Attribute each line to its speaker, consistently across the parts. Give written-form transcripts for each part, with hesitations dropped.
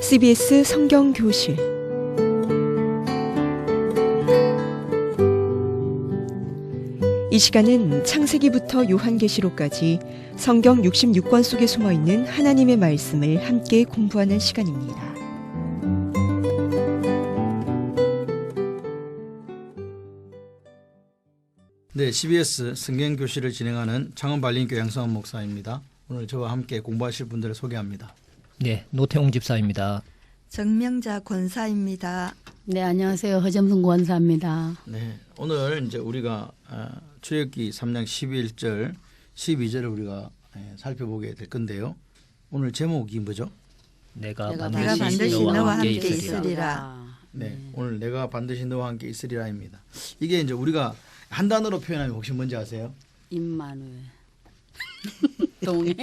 Speaker 1: CBS 성경교실 이 시간은 창세기부터 요한계시록까지 성경 66권 속에 숨어있는 하나님의 말씀을 함께 공부하는 시간입니다.
Speaker 2: 네, CBS 성경교실을 진행하는 창원발림교회 양성환 목사입니다. 오늘 저와 함께 공부하실 분들을 소개합니다.
Speaker 3: 네, 노태웅 집사입니다.
Speaker 4: 정명자 권사입니다.
Speaker 5: 네, 안녕하세요. 허점순 권사입니다.
Speaker 2: 네, 오늘 이제 우리가 출애굽기 3장 11절, 12절을 우리가 살펴보게 될 건데요. 오늘 제목이 뭐죠?
Speaker 3: 내가
Speaker 4: 반드시 너와 함께 있으리라.
Speaker 2: 네, 오늘 내가 반드시 너와 함께 있으리라입니다. 이게 이제 우리가 한 단어로 표현하면 혹시 뭔지 아세요?
Speaker 5: 임마누엘. 동해.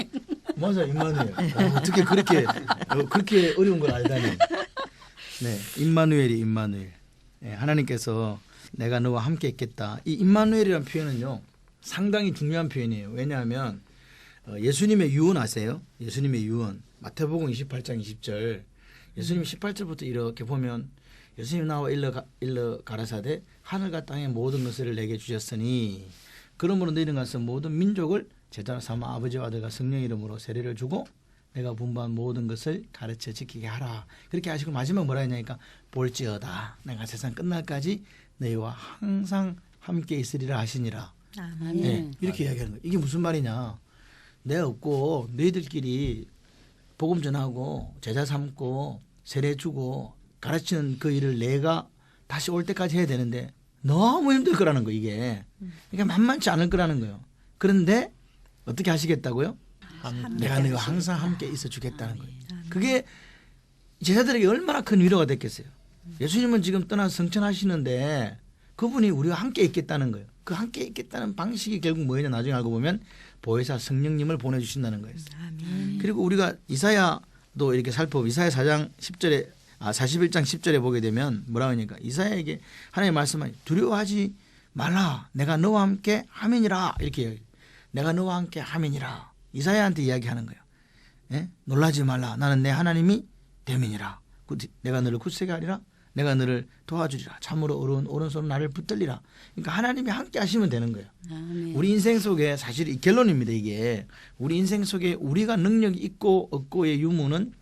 Speaker 2: 맞아, 임마누엘. 어떻게 그렇게 어려운 걸 알다니. 네, 임마누엘이 임마누엘. 네, 하나님께서 내가 너와 함께 있겠다. 이 임마누엘이라는 표현은요, 상당히 중요한 표현이에요. 왜냐하면 예수님의 유언 아세요? 예수님의 유언. 마태복음 28장 20절. 예수님 18절부터 이렇게 보면 예수님 나와 일러 가라사대 하늘과 땅의 모든 것을 내게 주셨으니 그러므로 너희는 가서 모든 민족을 제자로 삼아 아버지와 아들과 성령 이름으로 세례를 주고 내가 분부한 모든 것을 가르쳐 지키게 하라. 그렇게 하시고 마지막 뭐라 했냐니까 볼지어다 내가 세상 끝날까지 너희와 항상 함께 있으리라 하시니라.
Speaker 4: 아멘.
Speaker 2: 네, 이렇게 이야기하는 거예요. 이게 무슨 말이냐. 내가 없고 너희들끼리 복음 전하고 제자 삼고 세례 주고 가르치는 그 일을 내가 다시 올 때까지 해야 되는데 너무 힘들 거라는 거 이게. 그러니까 만만치 않을 거라는 거예요. 그런데 어떻게 하시겠다고요? 내가 너희와 항상 함께 있어 주겠다는 거예요. 그게 제자들에게 얼마나 큰 위로가 됐겠어요. 예수님은 지금 떠나서 성천하시는데 그분이 우리와 함께 있겠다는 거예요. 그 함께 있겠다는 방식이 결국 뭐였냐 나중에 알고 보면 보혜사 성령님을 보내주신다는 거예요. 그리고 우리가 이사야도 이렇게 살펴보면 이사야 4장 10절에 41장 10절에 보게 되면 뭐라고 하니까 이사야에게 하나님 말씀하니 두려워하지 말라 내가 너와 함께 함이니라 이렇게 이야기해요. 내가 너와 함께 함이니라 이사야한테 이야기하는 거예요. 예? 놀라지 말라 나는 내 하나님이 됨이니라 내가 너를 굳세게 하리라 내가 너를 도와주리라 참으로 오른손으로 나를 붙들리라. 그러니까 하나님이 함께 하시면 되는 거예요.
Speaker 5: 아멘.
Speaker 2: 우리 인생 속에 사실 이 결론입니다. 이게 우리 인생 속에 우리가 능력이 있고 없고의 유무는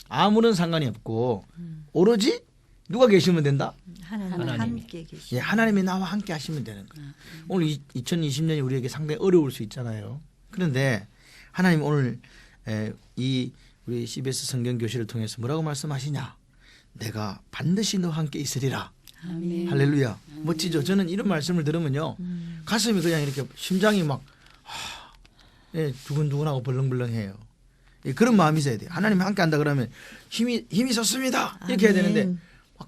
Speaker 2: 아무런 상관이 없고 오로지 누가 계시면 된다?
Speaker 4: 하나님 함께 계시.
Speaker 2: 예, 하나님이 나와 함께 하시면 되는 거예요. 오늘 2020년이 우리에게 상당히 어려울 수 있잖아요. 그런데 하나님 오늘 우리 CBS 성경교실을 통해서 뭐라고 말씀하시냐? 내가 반드시 너와 함께 있으리라.
Speaker 5: 아멘.
Speaker 2: 할렐루야. 멋지죠? 저는 이런 말씀을 들으면요. 가슴이 그냥 이렇게 심장이 막 두근두근하고 벌렁벌렁해요. 그런 마음이 있어야 돼요. 하나님이 함께 한다 그러면 힘이 섰습니다. 이렇게 해야 되는데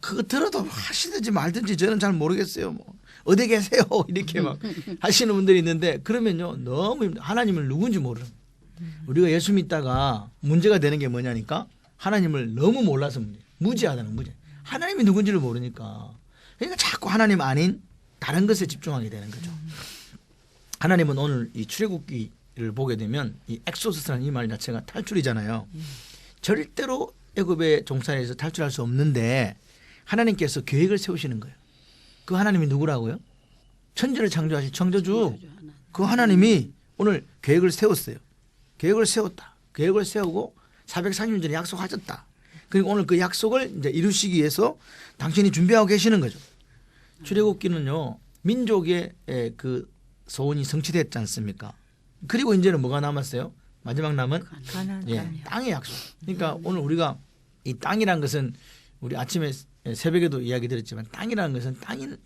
Speaker 2: 그거 들어도 하시든지 말든지 저는 잘 모르겠어요. 뭐 어디 계세요? 이렇게 막 하시는 분들이 있는데 그러면요 너무 힘들어요. 하나님을 누군지 모르는 거예요. 우리가 예수 믿다가 문제가 되는 게 뭐냐니까 하나님을 너무 몰라서 무지하다는 문제. 하나님이 누군지를 모르니까 그러니까 자꾸 하나님 아닌 다른 것에 집중하게 되는 거죠. 하나님은 오늘 이 출애굽기를 보게 되면 이 엑소스라는 이 말 자체가 탈출이잖아요. 절대로 애굽의 종살이에서 탈출할 수 없는데 하나님께서 계획을 세우시는 거예요. 그 하나님이 누구라고요? 천지를 창조하신 창조주. 그 하나님이 오늘 계획을 세웠어요. 계획을 세웠다. 계획을 세우고 430년 전에 약속하셨다. 그리고 오늘 그 약속을 이제 이루시기 위해서 당신이 준비하고 계시는 거죠. 출애굽기는요 민족의 그 소원이 성취됐지 않습니까? 그리고 이제는 뭐가 남았어요? 마지막 남은 땅의 약속. 그러니까 오늘 우리가 이 땅이란 것은 우리 아침에 새벽에도 이야기 드렸지만 땅이라는 것은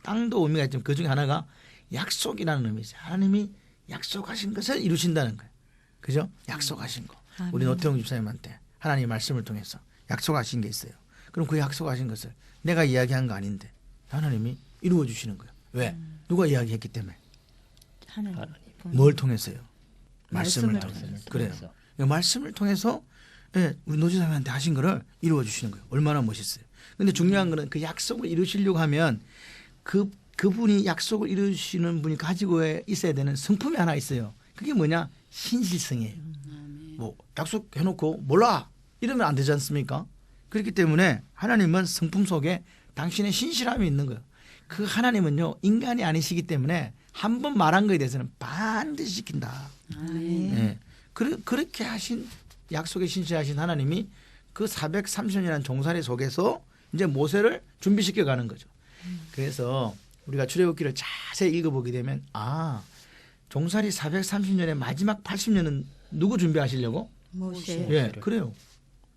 Speaker 2: 땅도 의미가 있지만 그 중에 하나가 약속이라는 의미죠. 하나님이 약속하신 것을 이루신다는 거예요. 그죠? 약속하신 거. 우리 노태웅 집사님한테 하나님의 말씀을 통해서 약속하신 게 있어요. 그럼 그 약속하신 것을 내가 이야기한 거 아닌데 하나님이 이루어 주시는 거예요. 왜? 누가 이야기했기 때문에.
Speaker 4: 하나님.
Speaker 2: 뭘 통해서요? 말씀을 통해서. 그래요. 말씀을 통해서 우리 노지사님한테 하신 거를 이루어 주시는 거예요. 얼마나 멋있어요. 그런데 중요한 거는 그 약속을 이루시려고 하면 그분이 약속을 이루시는 분이 가지고 있어야 되는 성품이 하나 있어요. 그게 뭐냐? 신실성이에요. 뭐 약속해놓고 몰라 이러면 안 되지 않습니까? 그렇기 때문에 하나님은 성품 속에 당신의 신실함이 있는 거예요. 그 하나님은요 인간이 아니시기 때문에 한 번 말한 거에 대해서는 반드시 지킨다. 예. 그렇게 하신 약속에 신실하신 하나님이 그 430년이라는 종살이 속에서 이제 모세를 준비시켜 가는 거죠. 그래서 우리가 출애굽기를 자세히 읽어보게 되면 종살이 430년의 마지막 80년은 누구 준비하시려고?
Speaker 4: 모세.
Speaker 2: 예, 그래요.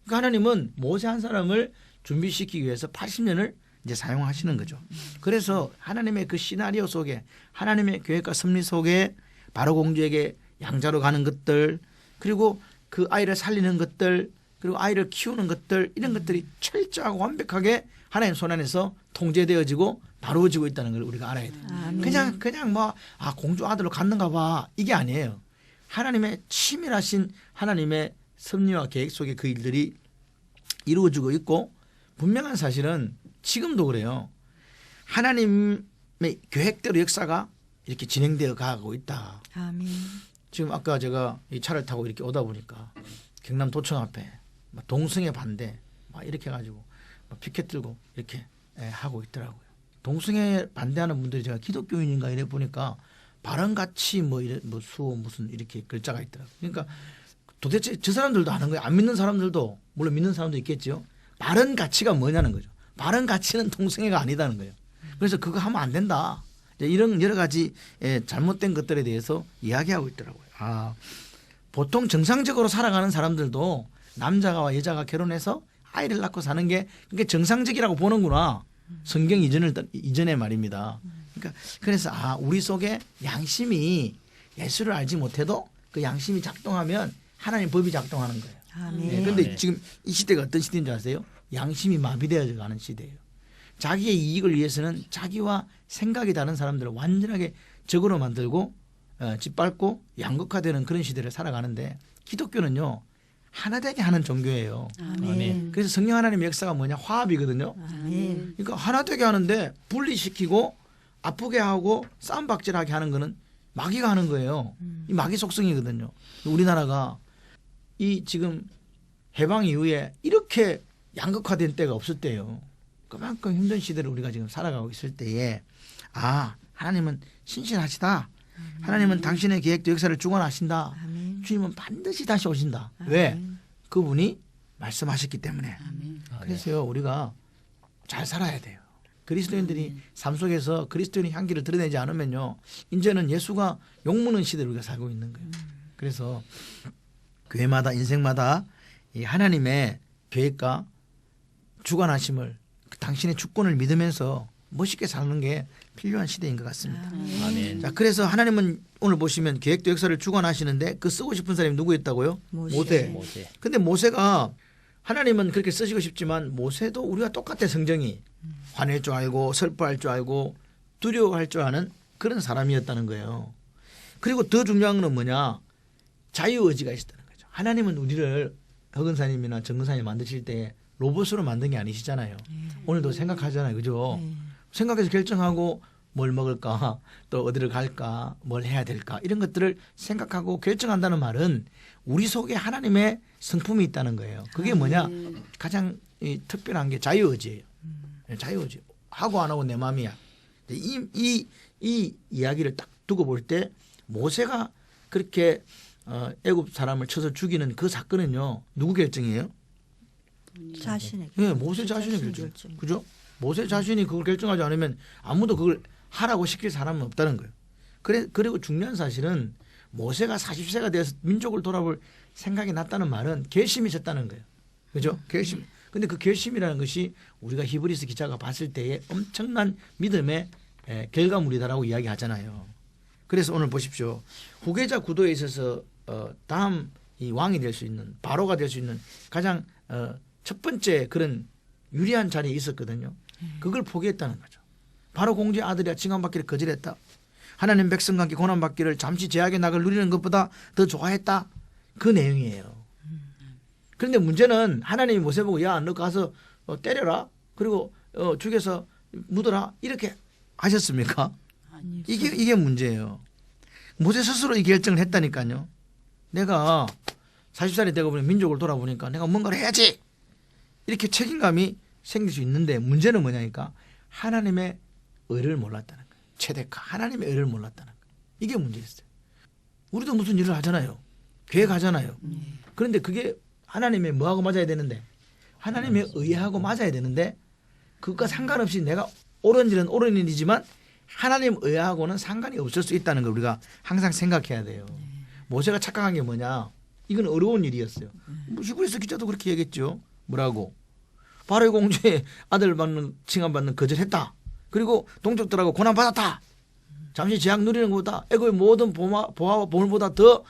Speaker 2: 그러니까 하나님은 모세 한 사람을 준비시키기 위해서 80년을 이제 사용하시는 거죠. 그래서 하나님의 그 시나리오 속에 하나님의 계획과 섭리 속에 바로 공주에게 양자로 가는 것들 그리고 그 아이를 살리는 것들 그리고 아이를 키우는 것들 이런 것들이 철저하고 완벽하게 하나님 손 안에서 통제되어지고 다루어지고 있다는 걸 우리가 알아야 돼요. 그냥 뭐 공주 아들로 갔는가 봐 이게 아니에요. 하나님의 치밀하신 하나님의 섭리와 계획 속에 그 일들이 이루어지고 있고 분명한 사실은 지금도 그래요. 하나님의 계획대로 역사가 이렇게 진행되어 가고 있다.
Speaker 4: 아멘.
Speaker 2: 지금 아까 제가 이 차를 타고 이렇게 오다 보니까 경남 도청 앞에 동성애 반대 막 이렇게 해가지고 피켓 들고 이렇게 하고 있더라고요. 동성애 반대하는 분들이 제가 기독교인인가 이래 보니까 바람같이 뭐 수호 무슨 이렇게 글자가 있더라고요. 그러니까 도대체 저 사람들도 아는 거예요. 안 믿는 사람들도 물론 믿는 사람도 있겠죠. 바른 가치가 뭐냐는 거죠. 바른 가치는 동성애가 아니다는 거예요. 그래서 그거 하면 안 된다. 이런 여러 가지 잘못된 것들에 대해서 이야기하고 있더라고요. 보통 정상적으로 살아가는 사람들도 남자와 여자가 결혼해서 아이를 낳고 사는 게 그게 정상적이라고 보는구나. 성경 이전의 말입니다. 그러니까 그래서 우리 속에 양심이 예수를 알지 못해도 그 양심이 작동하면 하나님 법이 작동하는 거예요.
Speaker 4: 아멘.
Speaker 2: 그런데 지금 이 시대가 어떤 시대인 줄 아세요? 양심이 마비되어 가는 시대예요. 자기의 이익을 위해서는 자기와 생각이 다른 사람들을 완전하게 적으로 만들고 짓밟고 양극화되는 그런 시대를 살아가는데 기독교는요. 하나 되게 하는 종교예요.
Speaker 4: 아멘.
Speaker 2: 그래서 성령 하나님의 역사가 뭐냐? 화합이거든요.
Speaker 4: 아멘.
Speaker 2: 그러니까 하나 되게 하는데 분리시키고 아프게 하고 싸움박질하게 하는 거는 마귀가 하는 거예요. 이 마귀 속성이거든요. 우리나라가 이 지금 해방 이후에 이렇게 양극화된 때가 없을 때예요. 그만큼 힘든 시대를 우리가 지금 살아가고 있을 때에 하나님은 신실하시다. 하나님은 당신의 계획도 역사를 주관하신다.
Speaker 4: 아멘.
Speaker 2: 주님은 반드시 다시 오신다. 왜? 그분이 말씀하셨기 때문에. 그래서요 우리가 잘 살아야 돼요. 그리스도인들이 삶 속에서 그리스도인의 향기를 드러내지 않으면요. 이제는 예수가 욕먹는 시대를 우리가 살고 있는 거예요. 그래서 교회마다 인생마다 이 하나님의 계획과 주관하심을 당신의 주권을 믿으면서 멋있게 사는 게 필요한 시대인 것 같습니다.
Speaker 3: 아멘.
Speaker 2: 자, 그래서 하나님은 오늘 보시면 계획도 역사를 주관하시는데 그 쓰고 싶은 사람이 누구였다고요? 모세.
Speaker 3: 모세.
Speaker 2: 근데 모세가 하나님은 그렇게 쓰시고 싶지만 모세도 우리와 똑같아 성정이 화낼 줄 알고 슬퍼할 줄 알고 두려워할 줄 아는 그런 사람이었다는 거예요. 그리고 더 중요한 건 뭐냐? 자유의지가 있었다는 거죠. 하나님은 우리를 허근사님이나 정근사님 만드실 때 로봇으로 만든 게 아니시잖아요. 오늘도 생각하잖아요. 그죠? 생각해서 결정하고 뭘 먹을까 또 어디를 갈까 뭘 해야 될까 이런 것들을 생각하고 결정한다는 말은 우리 속에 하나님의 성품이 있다는 거예요. 그게 뭐냐? 가장 특별한 게 자유의지예요. 자유의지. 하고 안 하고 내 마음이야. 이 이야기를 딱 두고 볼 때 모세가 그렇게 애굽 사람을 쳐서 죽이는 그 사건은요. 누구 결정이에요?
Speaker 4: 자신의
Speaker 2: 네, 모세 자신의 결정. 그죠? 모세 자신이 그걸 결정하지 않으면 아무도 그걸 하라고 시킬 사람은 없다는 거예요. 그리고 중요한 사실은 모세가 40세가 되어서 민족을 돌아볼 생각이 났다는 말은 결심이 섰다는 거예요. 그죠? 결심. 근데 그 결심이라는 것이 우리가 히브리서 기자가 봤을 때의 엄청난 믿음의 결과물이다라고 이야기하잖아요. 그래서 오늘 보십시오. 후계자 구도에 있어서 다음 이 왕이 될 수 있는 바로가 될 수 있는 가장 첫 번째 그런 유리한 자리에 있었거든요. 그걸 포기했다는 거죠. 바로 공주의 아들이야 칭함받기를 거절했다. 하나님 백성과 함께 고난받기를 잠시 제약의 낙을 누리는 것보다 더 좋아했다. 그 내용이에요. 그런데 문제는 하나님이 모세 보고 야 너 가서 때려라. 그리고 죽여서 묻어라. 이렇게 하셨습니까? 이게 문제예요. 모세 스스로 이 결정을 했다니까요. 내가 40살이 되고 보니 민족을 돌아보니까 내가 뭔가를 해야지. 이렇게 책임감이 생길 수 있는데 문제는 뭐냐니까 하나님의 의를 몰랐다는 거예요. 최대카 하나님의 의를 몰랐다는 거예요. 이게 문제였어요. 우리도 무슨 일을 하잖아요. 계획하잖아요. 그런데 그게 하나님의 뭐하고 맞아야 되는데 하나님의 의하고 맞아야 되는데 그것과 상관없이 내가 옳은 일은 옳은 일이지만 하나님 의하고는 상관이 없을 수 있다는 걸 우리가 항상 생각해야 돼요. 모세가 착각한 게 뭐냐. 이건 어려운 일이었어요. 히브리서 기자도 그렇게 얘기했죠. 뭐라고. 바로의 공주의 아들 받는 칭함받는 거절했다. 그리고 동족들하고 고난받았다. 잠시 제약 누리는 것보다 애고의 모든 보화와 보물보다 더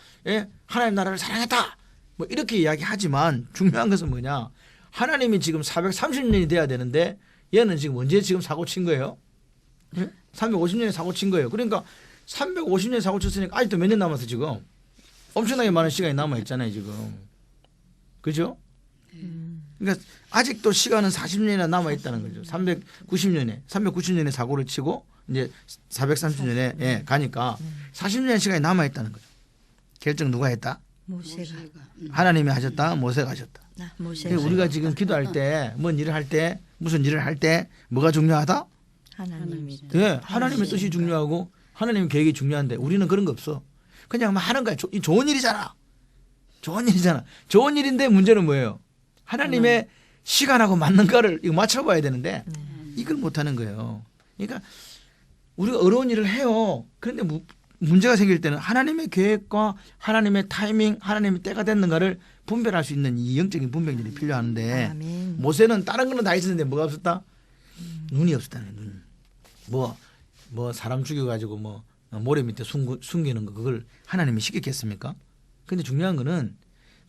Speaker 2: 하나님 나라를 사랑했다. 뭐 이렇게 이야기하지만 중요한 것은 뭐냐. 하나님이 지금 430년이 돼야 되는데 얘는 지금 언제 지금 사고 친 거예요? 350년에 사고 친 거예요. 그러니까 350년에 사고 쳤으니까 아직도 몇 년 남았어 지금. 엄청나게 많은 시간이 남아있잖아요 지금. 그죠? 그러니까 아직도 시간은 40년이나 남아있다는 거죠. 390년에 사고를 치고 이제 430년에 가니까 40년의 시간이 남아있다는 거죠. 결정 누가 했다?
Speaker 4: 모세가.
Speaker 2: 하나님이 하셨다. 모세가 하셨다.
Speaker 4: 모세가.
Speaker 2: 그러니까 우리가 지금 기도할 때 뭔 일을 할 때 무슨 일을 할 때 뭐가 중요하다?
Speaker 4: 하나님이.
Speaker 2: 네, 하나님의 뜻이 중요하고 하나님의 계획이 중요한데 우리는 그런 거 없어. 그냥 막 하는 거야. 좋은 일이잖아. 좋은 일이잖아. 좋은 일인데 문제는 뭐예요? 하나님의 시간하고 맞는 거를 이거 맞춰봐야 되는데 이걸 못하는 거예요. 그러니까 우리가 어려운 일을 해요. 그런데 문제가 생길 때는 하나님의 계획과 하나님의 타이밍, 하나님의 때가 됐는가를 분별할 수 있는 이 영적인 분별력이 필요한데
Speaker 4: 아멘.
Speaker 2: 모세는 다른 거는 다 있었는데 뭐가 없었다? 눈이 없었다는 거예요. 눈. 뭐 사람 죽여가지고 뭐 모래 밑에 숨기는 거 그걸 하나님이 시켰겠습니까? 근데 중요한 거는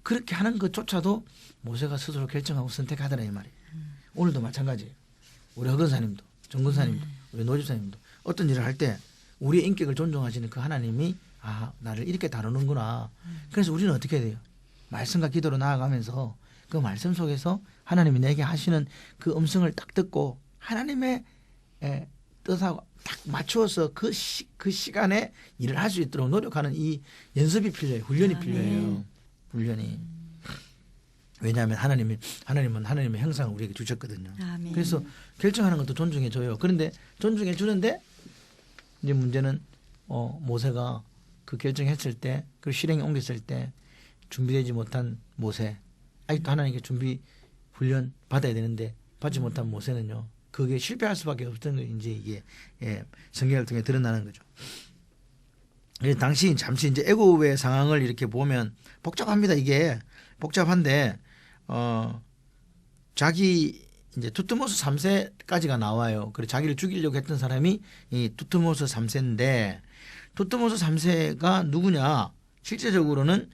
Speaker 2: 그렇게 하는 것조차도 모세가 스스로 결정하고 선택하더라 이 말이에요. 오늘도 마찬가지예요. 우리 허건사님도 정건사님도 우리 노집사님도 어떤 일을 할 때 우리의 인격을 존중하시는 그 하나님이 나를 이렇게 다루는구나. 그래서 우리는 어떻게 해야 돼요? 말씀과 기도로 나아가면서 그 말씀 속에서 하나님이 내게 하시는 그 음성을 딱 듣고 하나님의 뜻하고 딱 맞추어서 그 시간에 일을 할 수 있도록 노력하는 이 연습이 필요해요. 훈련이 필요해요. 훈련이. 왜냐하면 하나님은 하나님의 형상을 우리에게 주셨거든요.
Speaker 4: 아멘.
Speaker 2: 그래서 결정하는 것도 존중해 줘요. 그런데 존중해 주는데 이제 문제는 모세가 그 결정했을 때, 그 실행에 옮겼을 때 준비되지 못한 모세, 아직도 하나님께 준비 훈련 받아야 되는데 받지 못한 모세는요. 그게 실패할 수밖에 없던 거 이제 이게 성경을 통해 드러나는 거죠. 그래서 당시 잠시 이제 애굽의 상황을 이렇게 보면 복잡합니다. 이게 복잡한데 자기 이제 두트모스 3세까지가 나와요. 그리고 자기를 죽이려고 했던 사람이 이 두트모스 3세인데 두트모스 3세가 누구냐? 실제적으로는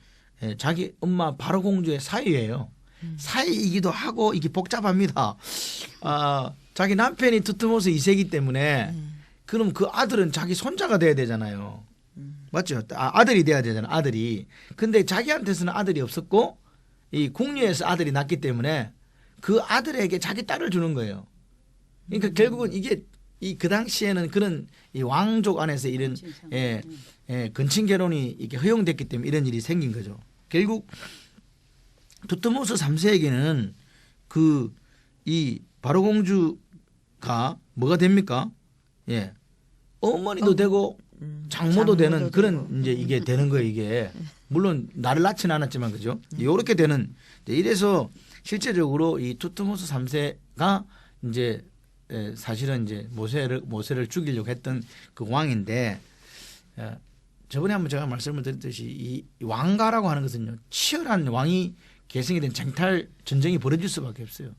Speaker 2: 자기 엄마 바로 공주의 사위예요. 사위이기도 하고 이게 복잡합니다. 자기 남편이 두트모스 2세이기 때문에 그럼 그 아들은 자기 손자가 돼야 되잖아요. 맞죠? 아들이 돼야 되잖아요. 아들이. 근데 자기한테서는 아들이 없었고 이 궁녀에서 아들이 낳기 때문에 그 아들에게 자기 딸을 주는 거예요. 그러니까 결국은 이게 그 당시에는 그런 이 왕족 안에서 이런 근친 결혼이 이렇게 허용됐기 때문에 이런 일이 생긴 거죠. 결국 두트모스 3세에게는 이 바로 공주가 뭐가 됩니까? 어머니도 되고 장모도 되는 그런 이제 이게 되는 거예요. 이게 물론 나를 낳지는 않았지만 그죠? 이렇게 되는 이래서 실제적으로 이 두트모스 3세가 이제 사실은 이제 모세를 죽이려고 했던 그 왕인데 저번에 한번 제가 말씀을 드렸듯이 이 왕가라고 하는 것은요 치열한 왕이 계승이 된 쟁탈 전쟁이 벌어질 수밖에 없어요.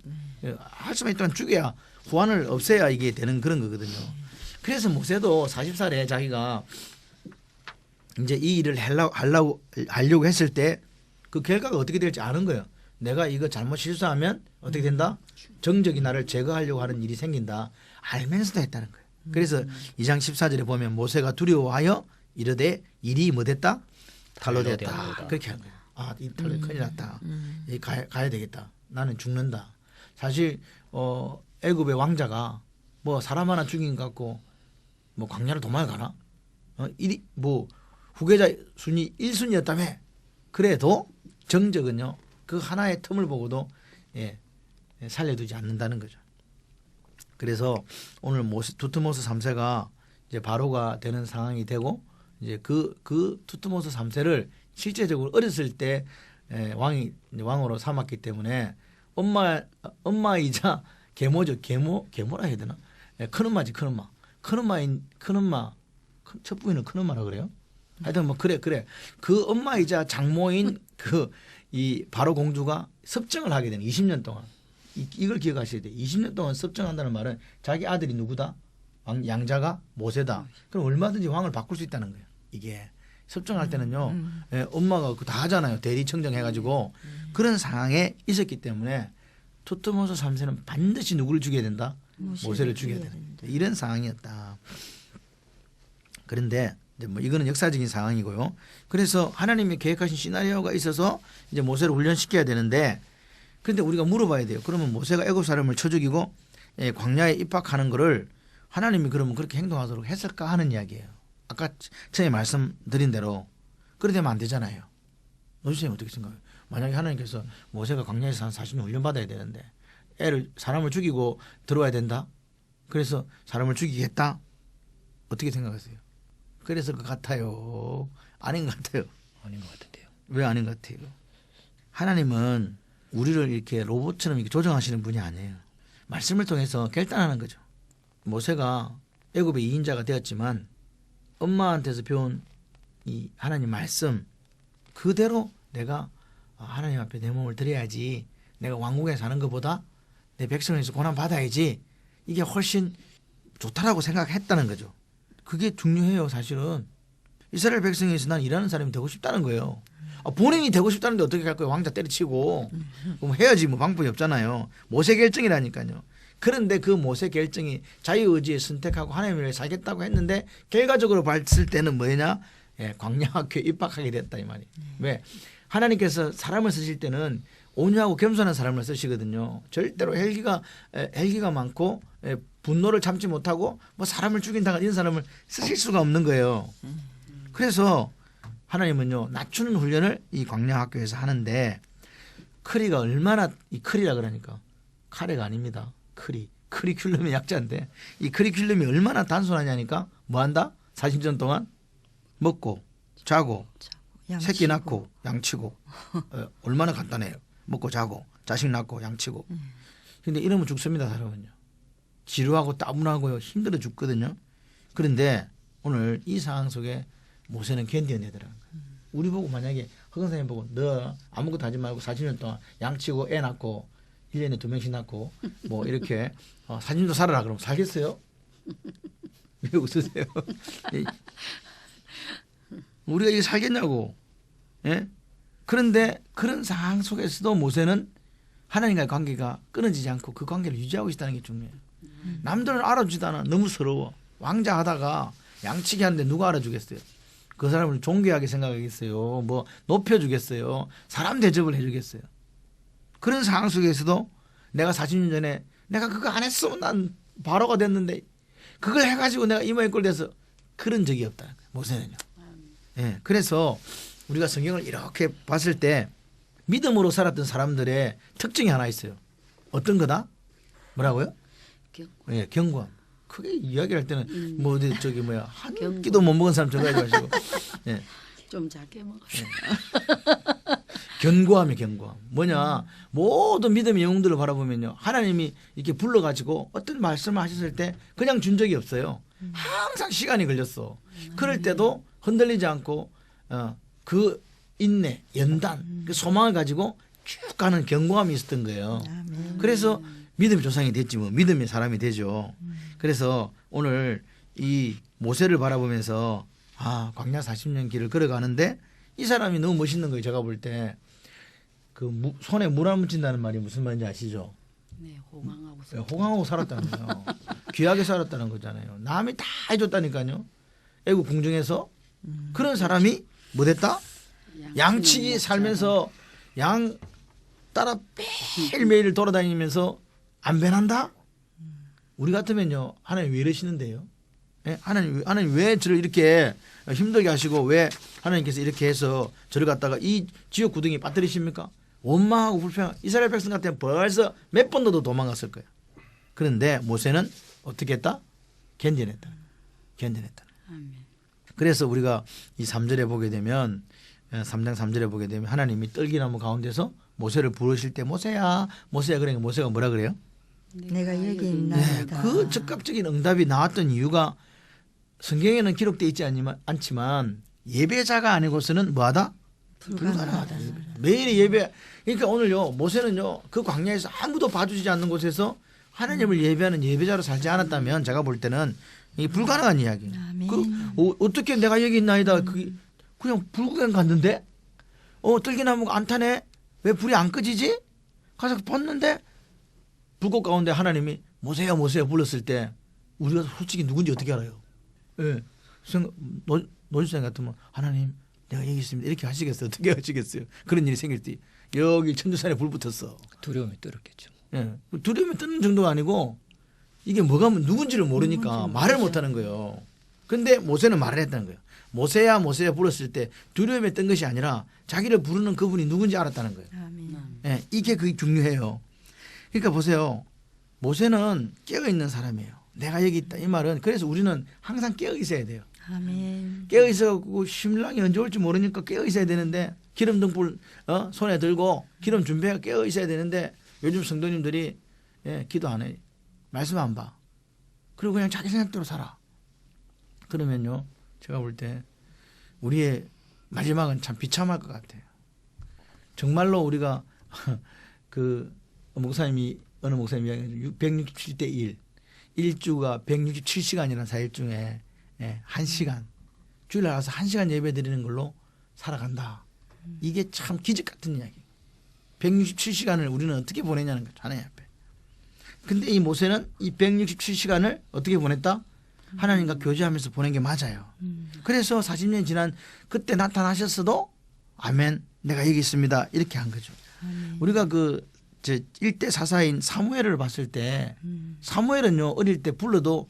Speaker 2: 할 수만 있다면 죽여야 후환을 없애야 이게 되는 그런 거거든요. 그래서 모세도 40살에 자기가 이제 이 일을 하려고 했을 때 그 결과가 어떻게 될지 아는 거예요. 내가 이거 잘못 실수하면 어떻게 된다? 정적이 나를 제거하려고 하는 일이 생긴다. 알면서도 했다는 거예요. 그래서 2장 14절에 보면 모세가 두려워하여 이르되 일이 뭐 됐다? 탈로 됐다. 그렇게 한 거예요. 이 탈로 큰일 났다. 가야 되겠다. 나는 죽는다. 사실 애굽의 왕자가 뭐 사람 하나 죽인 것 같고 뭐 광야를 도망을 가나? 뭐 후계자 순위 1순위였다며. 그래도 정적은요 그 하나의 틈을 보고도 살려두지 않는다는 거죠. 그래서 오늘 두트모스 3세가 이제 바로가 되는 상황이 되고 이제 그 두트모스 3세를 실제적으로 어렸을 때 왕으로 삼았기 때문에 엄마이자 계모죠. 계모라 해야 되나? 큰엄마지, 큰엄마. 큰엄마 첫 부인은 큰엄마라 그래요? 하여튼 뭐 그래. 그 엄마이자 장모인 이 바로 공주가 섭정을 하게 되는 20년 동안 이걸 기억하셔야 돼요. 20년 동안 섭정한다는 말은 자기 아들이 누구다? 양자가 모세다. 그럼 얼마든지 왕을 바꿀 수 있다는 거예요. 이게 섭정할 때는요. 엄마가 다 하잖아요. 대리청정 해가지고 그런 상황에 있었기 때문에 투트모스 3세는 반드시 누구를 죽여야 된다? 모세를 죽여야 된다. 이런 상황이었다. 그런데 이제 뭐 이거는 역사적인 상황이고요. 그래서 하나님이 계획하신 시나리오가 있어서 이제 모세를 훈련시켜야 되는데, 그런데 우리가 물어봐야 돼요. 그러면 모세가 애굽 사람을 쳐 죽이고 광야에 입학하는 거를 하나님이 그러면 그렇게 행동하도록 했을까 하는 이야기예요. 아까 처음에 말씀드린 대로 그래 되면 안 되잖아요. 노주님 어떻게 생각해요? 만약에 하나님께서 모세가 광야에서 한 40년 훈련 받아야 되는데 사람을 죽이고 들어와야 된다. 그래서 사람을 죽이겠다. 어떻게 생각하세요? 그랬을 것 같아요. 아닌 것 같아요.
Speaker 3: 아닌 것 같은데요.
Speaker 2: 왜 아닌 것 같아요? 하나님은 우리를 이렇게 로봇처럼 이렇게 조정하시는 분이 아니에요. 말씀을 통해서 결단하는 거죠. 모세가 애굽의 2인자가 되었지만 엄마한테서 배운 이 하나님 말씀 그대로 내가 하나님 앞에 내 몸을 드려야지, 내가 왕국에 사는 것보다 내 백성에서 고난 받아야지, 이게 훨씬 좋다라고 생각했다는 거죠. 그게 중요해요. 사실은 이스라엘 백성에서 난 일하는 사람이 되고 싶다는 거예요. 본인이 되고 싶다는데 어떻게 할 거예요? 왕자 때려치고 그럼 해야지, 뭐 방법이 없잖아요. 모세 결정이라니까요. 그런데 그 모세 결정이 자유의지에 선택하고 하나님을 위해 살겠다고 했는데 결과적으로 봤을 때는 뭐냐? 광야 학교에 입학하게 됐다 이 말이. 왜? 하나님께서 사람을 쓰실 때는 온유하고 겸손한 사람을 쓰시거든요. 절대로 헬기가 많고 분노를 참지 못하고 뭐 사람을 죽인다거나 이런 사람을 쓰실 수가 없는 거예요. 그래서 하나님은요, 낮추는 훈련을 이 광야 학교에서 하는데, 크리가 얼마나, 이 크리라 그러니까 카레가 아닙니다. 크리큘럼의 약자인데 이 크리큘럼이 얼마나 단순하냐니까 뭐 한다? 40년 동안 먹고 자고 새끼 낳고 양치고 얼마나 간단해요. 먹고 자고 자식 낳고 양치고. 근데 이러면 죽습니다. 사람은요. 지루하고 따분하고요. 힘들어 죽거든요. 그런데 오늘 이 상황 속에 모세는 견뎌내더라는 거예요. 우리 보고 만약에 허경사님 보고 너 아무것도 하지 말고 40년 동안 양치고 애 낳고 1년에 2명씩 낳고 뭐 이렇게 40년도 살아라 그러면 살겠어요? 왜 웃으세요? 우리가 이게 살겠냐고. 예? 그런데 그런 상황 속에서도 모세는 하나님과의 관계가 끊어지지 않고 그 관계를 유지하고 있다는 게 중요해요. 남들은 알아주지도 않아. 너무 서러워. 왕자 하다가 양치기 하는데 누가 알아주겠어요? 그 사람을 존귀하게 생각하겠어요? 뭐 높여주겠어요? 사람 대접을 해주겠어요? 그런 상황 속에서도 내가 40년 전에 내가 그거 안 했으면 난 바로가 됐는데 그걸 해가지고 내가 이마에 꼴 돼서 그런 적이 없다. 모세는요. 예, 그래서 우리가 성경을 이렇게 봤을 때 믿음으로 살았던 사람들의 특징이 하나 있어요. 어떤 거다? 뭐라고요? 예, 경고함. 크게 이야기를 할 때는 뭐 어디 저기 뭐야 한 끼도 못 먹은 사람 저거 하지 마시고 예.
Speaker 5: 좀 작게 먹었어요.
Speaker 2: 예. 견고함이 견고함. 뭐냐? 모든 믿음의 영웅들을 바라보면요. 하나님이 이렇게 불러가지고 어떤 말씀을 하셨을 때 그냥 준 적이 없어요. 항상 시간이 걸렸어. 그럴 때도 흔들리지 않고 그 인내, 연단, 그 소망을 가지고 쭉 가는 견고함이 있었던 거예요. 그래서 믿음의 조상이 됐지 뭐. 믿음의 사람이 되죠. 그래서 오늘 이 모세를 바라보면서 광야 40년 길을 걸어가는데 이 사람이 너무 멋있는 거예요. 제가 볼 때. 그 손에 물 안 묻힌다는 말이 무슨 말인지 아시죠?
Speaker 5: 네, 호강하고
Speaker 2: 네, 호강하고 살았다는 거예요. 귀하게 살았다는 거잖아요. 남이 다 해줬다니까요. 애국 궁중에서 그런 사람이 뭐 됐다? 양치기 살면서 양 따라 매일매일 돌아다니면서 안 변한다? 우리 같으면요. 하나님 왜 이러시는데요? 예? 하나님 왜 저를 이렇게 힘들게 하시고 왜 하나님께서 이렇게 해서 저를 갖다가 이 지옥 구덩이에 빠뜨리십니까? 원망하고 불평. 이스라엘 백성 같으면 벌써 몇 번 더 도망갔을 거예요. 그런데 모세는 어떻게 했다? 견뎌냈다.
Speaker 5: 아멘.
Speaker 2: 그래서 우리가 이 3절에 보게 되면 3장 3절에 보게 되면 하나님이 떨기나무 가운데서 모세를 부르실 때 모세야 그러니까 모세가 뭐라 그래요?
Speaker 4: 내가 여기
Speaker 2: 네,
Speaker 4: 있나이다.
Speaker 2: 그 즉각적인 응답이 나왔던 이유가 성경에는 기록되어 있지 않지만 예배자가 아니고서는 뭐하다? 불가능하다. 매일 예배. 그러니까 오늘요 모세는요 그 광야에서 아무도 봐주지 않는 곳에서 하나님을 예배하는 예배자로 살지 않았다면 제가 볼 때는 이게 불가능한 이야기예요.
Speaker 4: 아멘.
Speaker 2: 어떻게 내가 여기 있나이다. 그냥 불구경 갔는데 떨기나무가 안 타네. 왜 불이 안 꺼지지? 가서 봤는데 불꽃 가운데 하나님이 모세야 불렀을 때 우리가 솔직히 누군지 어떻게 알아요? 예. 노주생 같으면 하나님 내가 여기 있습니다. 이렇게 하시겠어요? 어떻게 하시겠어요? 그런 일이 생길 때 여기 천주산에 불 붙었어.
Speaker 3: 두려움이 떨었겠죠.
Speaker 2: 예. 두려움이 뜨는 정도가 아니고 이게 뭐가 누군지를 모르니까 말을 못하는 거예요. 근데 모세는 말을 했다는 거예요. 모세야 불렀을 때 두려움에 뜬 것이 아니라 자기를 부르는 그분이 누군지 알았다는 거예요.
Speaker 4: 아멘.
Speaker 2: 예, 이게 그게 중요해요. 그러니까 보세요. 모세는 깨어 있는 사람이에요. 내가 여기 있다 이 말은 그래서 우리는 항상 깨어 있어야 돼요.
Speaker 4: 아멘.
Speaker 2: 깨어 있어갖고 신랑이 언제 올지 모르니까 깨어 있어야 되는데 기름 등불 손에 들고 기름 준비해 깨어 있어야 되는데 요즘 성도님들이 기도 안 해. 말씀 안 봐. 그리고 그냥 자기 생각대로 살아. 그러면요 제가 볼 때 우리의 마지막은 참 비참할 것 같아요. 정말로 우리가 그 목사님이 어느 목사님이 이야기하죠. 167대 1 일주가 167시간이라는 4일 중에 1시간 주일날 와서 1시간 예배 드리는 걸로 살아간다. 이게 참 기적 같은 이야기. 167시간을 우리는 어떻게 보내냐는 거죠. 하나님 앞에. 근데 이 모세는 이 167시간을 어떻게 보냈다? 하나님과 교제하면서 보낸 게 맞아요. 그래서 40년 지난 그때 나타나셨어도 아멘 내가 여기 있습니다. 이렇게 한 거죠. 우리가 그 1대 사사인 사무엘을 봤을 때 사무엘은요 어릴 때 불러도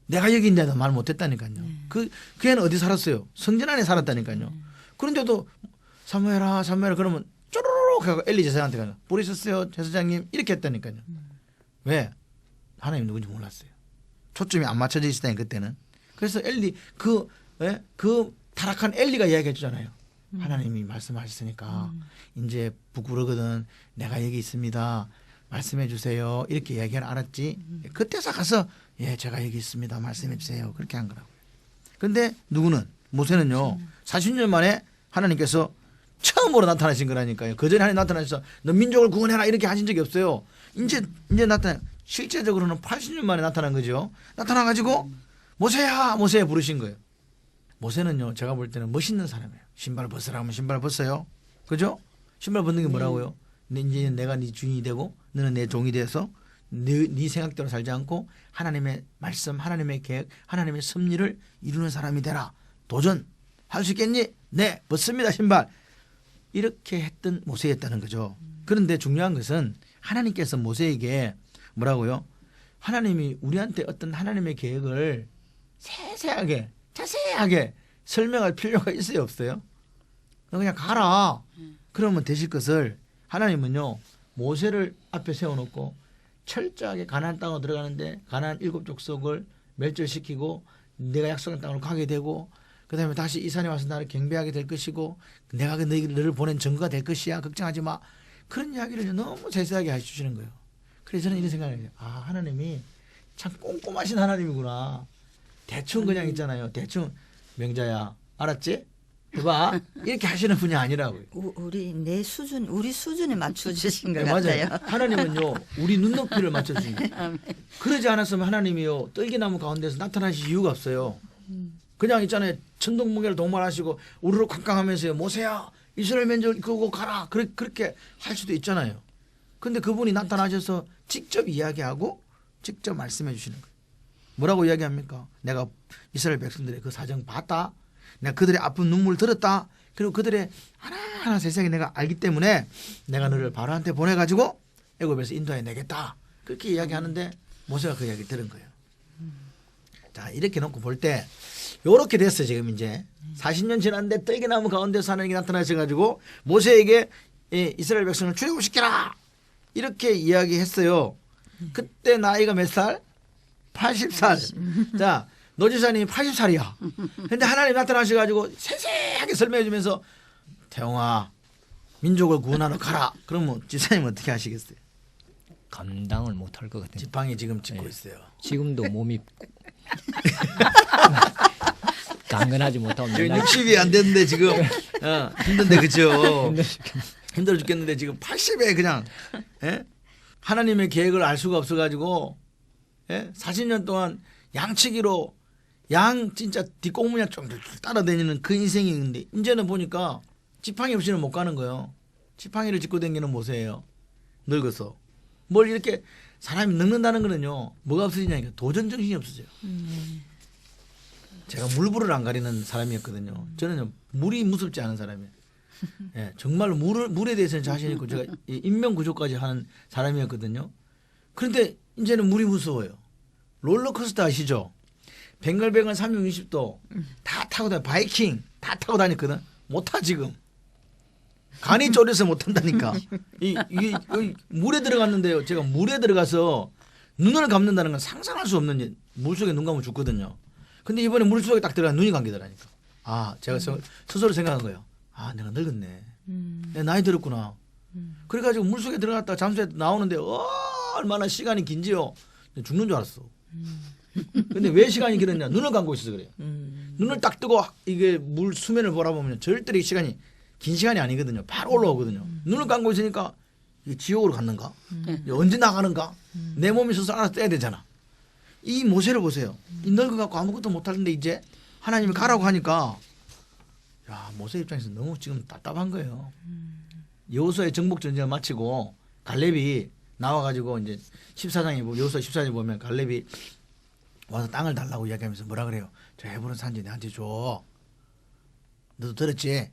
Speaker 2: 내가 여기 있는데도 말 못했다니까요. 그 걔는 어디 살았어요? 성전 안에 살았다니까요. 그런데도 사무엘아 그러면 쪼르륵 하고 엘리 제사장한테 가요. 부르셨어요 제사장님 이렇게 했다니까요. 왜? 하나님 누군지 몰랐어요. 초점이 안 맞춰져 있었다니 그때는. 그래서 엘리 그 타락한 엘리가 이야기해 주잖아요. 하나님이 말씀하셨으니까 이제 부끄러거든 내가 여기 있습니다. 말씀해 주세요. 이렇게 이야기를 알았지. 그때서 가서 제가 여기 있습니다. 말씀해 주세요. 그렇게 한 거라고요. 근데 누구는 모세는요 40년 만에 하나님께서 처음으로 나타나신 거라니까요. 그전에 하나님 나타나셔서 너 민족을 구원해라 이렇게 하신 적이 없어요. 이제 나타나 실제적으로는 80년 만에 나타난 거죠. 나타나가지고 모세야 부르신 거예요. 모세는요 제가 볼 때는 멋있는 사람이에요. 신발 벗으라 하면 신발 벗어요. 그죠? 신발 벗는 게 뭐라고요? 이제 내가 네 주인이 되고 너는 내 종이 돼서 네 생각대로 살지 않고 하나님의 말씀, 하나님의 계획, 하나님의 섭리를 이루는 사람이 되라. 도전할 수 있겠니? 네, 벗습니다 신발. 이렇게 했던 모세였다는 거죠. 그런데 중요한 것은 하나님께서 모세에게 뭐라고요? 하나님이 우리한테 어떤 하나님의 계획을 세세하게 자세하게 설명할 필요가 있어요 없어요? 그냥 가라. 그러면 되실 것을 하나님은요 모세를 앞에 세워놓고 철저하게 가나안 땅으로 들어가는데 가나안 7족속을 멸절시키고 내가 약속한 땅으로 가게 되고 그다음에 다시 이 산에 와서 나를 경배하게 될 것이고 내가 너를 보낸 증거가 될 것이야. 걱정하지 마. 그런 이야기를 너무 세세하게 해주시는 거예요. 그래서 저는 이런 생각을 해요. 아 하나님이 참 꼼꼼하신 하나님이구나. 대충 그냥 있잖아요. 대충 명자야 알았지? 해봐. 이렇게 하시는 분이 아니라고요.
Speaker 4: 우리 수준에 맞춰 주신 것
Speaker 2: 네,
Speaker 4: 같아요.
Speaker 2: 맞아요. 하나님은요 우리 눈높이를 맞춰주신 거예요. 그러지 않았으면 하나님이요 떨기나무 가운데서 나타나실 이유가 없어요. 그냥 있잖아요. 천둥번개를 동반하시고 우르르 쾅쾅하면서요 모세야 이스라엘 민족을 이끌고 가라 그렇게 할 수도 있잖아요. 근데 그분이 나타나셔서 직접 이야기하고 직접 말씀해 주시는 거예요. 뭐라고 이야기합니까? 내가 이스라엘 백성들의 그 사정 봤다. 내가 그들의 아픈 눈물 들었다. 그리고 그들의 하나하나 세상에 내가 알기 때문에 내가 너를 바로한테 보내가지고 애굽에서 인도해 내겠다. 그렇게 이야기하는데 모세가 그 이야기 들은 거예요. 자 이렇게 놓고 볼 때 요렇게 됐어요. 지금 이제 40년 지났는데 떨기나무 가운데서 하나님이 나타나셔가지고 모세에게 이 이스라엘 백성을 출애굽시키라 이렇게 이야기했어요. 그때 나이가 몇 살? 80살. 자, 노지사님이 80살이야. 근데 하나님 나타나셔가지고 세세하게 설명해 주면서 태용아 민족을 구원하러 가라. 그러면 지사님 어떻게 하시겠어요?
Speaker 3: 감당을 못할 것 같아요.
Speaker 2: 지팡이 지금 짚고
Speaker 3: 네.
Speaker 2: 있어요.
Speaker 3: 지금도 몸이 강건하지 못하고
Speaker 2: 지금
Speaker 3: 맨날
Speaker 2: 60이 안 됐는데 지금 힘든데 그죠?
Speaker 3: 힘들어 죽겠네.
Speaker 2: 힘들어 죽겠는데 지금 80에 그냥 예? 하나님의 계획을 알 수가 없어가지고 예? 40년 동안 양치기로 양 진짜 뒷공무냐 좀 따라다니는 그 인생이 있는데 이제는 보니까 지팡이 없이는 못 가는 거예요. 지팡이를 짚고 다니는 모세예요. 늙어서. 뭘 이렇게 사람이 늙는다는 거는요. 뭐가 없어지냐니까 도전 정신이 없어져요. 제가 물불을 안 가리는 사람이었거든요. 저는 물이 무섭지 않은 사람이에요. 예, 정말로 물에 대해서는 자신 있고 제가 인명 구조까지 하는 사람이었거든요. 그런데 이제는 물이 무서워요. 롤러코스터 아시죠? 뱅글뱅글 360도 다 타고 다니 바이킹 다 타고 다녔거든. 못 타 지금. 간이 졸여서 못 탄다니까. 이 물에 들어갔는데요. 제가 물에 들어가서 눈을 감는다는 건 상상할 수 없는 일. 물속에 눈 감으면 죽거든요. 근데 이번에 물속에 딱 들어가 눈이 감기더라니까. 아, 제가 스스로 생각한 거예요. 아, 내가 늙었네. 내가 나이 들었구나. 그래가지고 물속에 들어갔다 잠수해 나오는데 얼마나 시간이 긴지요. 죽는 줄 알았어. 근데 왜 시간이 길었냐? 눈을 감고 있어서 그래요. 눈을 딱 뜨고 이게 물 수면을 보라보면 절대 시간이 긴 시간이 아니거든요. 바로 올라오거든요. 눈을 감고 있으니까 이게 지옥으로 갔는가? 언제 나가는가? 내 몸이 스스로 알아서 떼야 되잖아. 이 모세를 보세요. 이 늙어갖고 아무것도 못하는데 이제 하나님이 가라고 하니까 야, 모세 입장에서 너무 지금 답답한 거예요. 여호수아의 정복 전쟁을 마치고 갈렙이 나와가지고 이제 14장에 여호수아 14장에 보면 갈렙이 와서 땅을 달라고 이야기하면서 뭐라 그래요? 저 헤브론 산지 내한테 줘. 너도 들었지?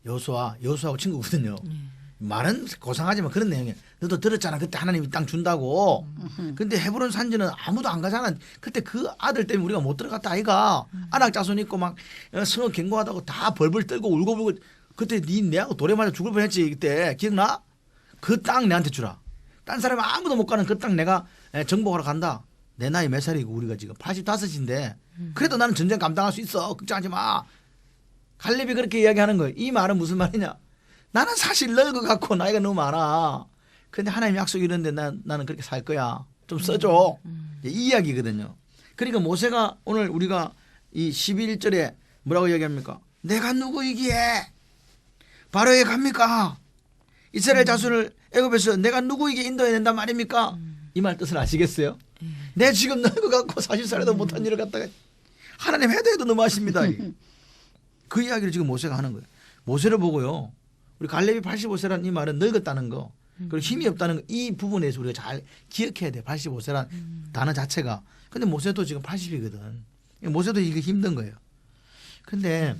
Speaker 2: 여호수아하고 친구거든요. 말은 고상하지만 그런 내용이에요. 너도 들었잖아. 그때 하나님이 땅 준다고. 근데 헤브론 산지는 아무도 안 가잖아. 그때 그 아들 때문에 우리가 못 들어갔다 아이가. 안악 자손 있고 막 성을 경고하다고 다 벌벌 떨고 울고불고. 그때 내하고 돌에 맞아 죽을 뻔했지. 그때 기억나? 그 땅 내한테 주라. 딴 사람 아무도 못 가는 그 땅 내가 정복하러 간다. 내 나이 몇 살이고 우리가 지금 85인데 그래도 나는 전쟁 감당할 수 있어. 걱정하지 마. 갈렙이 그렇게 이야기하는 거예요. 이 말은 무슨 말이냐? 나는 사실 늙어갖고 나이가 너무 많아. 근데 하나님 약속이 이런데 나는 그렇게 살 거야. 좀 써줘. 이 이야기거든요. 그러니까 모세가 오늘 우리가 이 11절에 뭐라고 이야기합니까? 내가 누구이기에 바로에 갑니까? 이스라엘 자손을 애굽에서 내가 누구이기에 인도해야 된단 말입니까? 이 말 뜻을 아시겠어요? 내 지금 늙어갖고 40살에도 못한 일을 갖다가 하나님 해도 너무하십니다. 그 이야기를 지금 모세가 하는 거예요. 모세를 보고요. 우리 갈렙이 85세라는 이 말은 늙었다는 거 그리고 힘이 없다는 거 이 부분에서 우리가 잘 기억해야 돼. 85세란 단어 자체가. 근데 모세도 지금 80이거든. 모세도 이게 힘든 거예요. 근데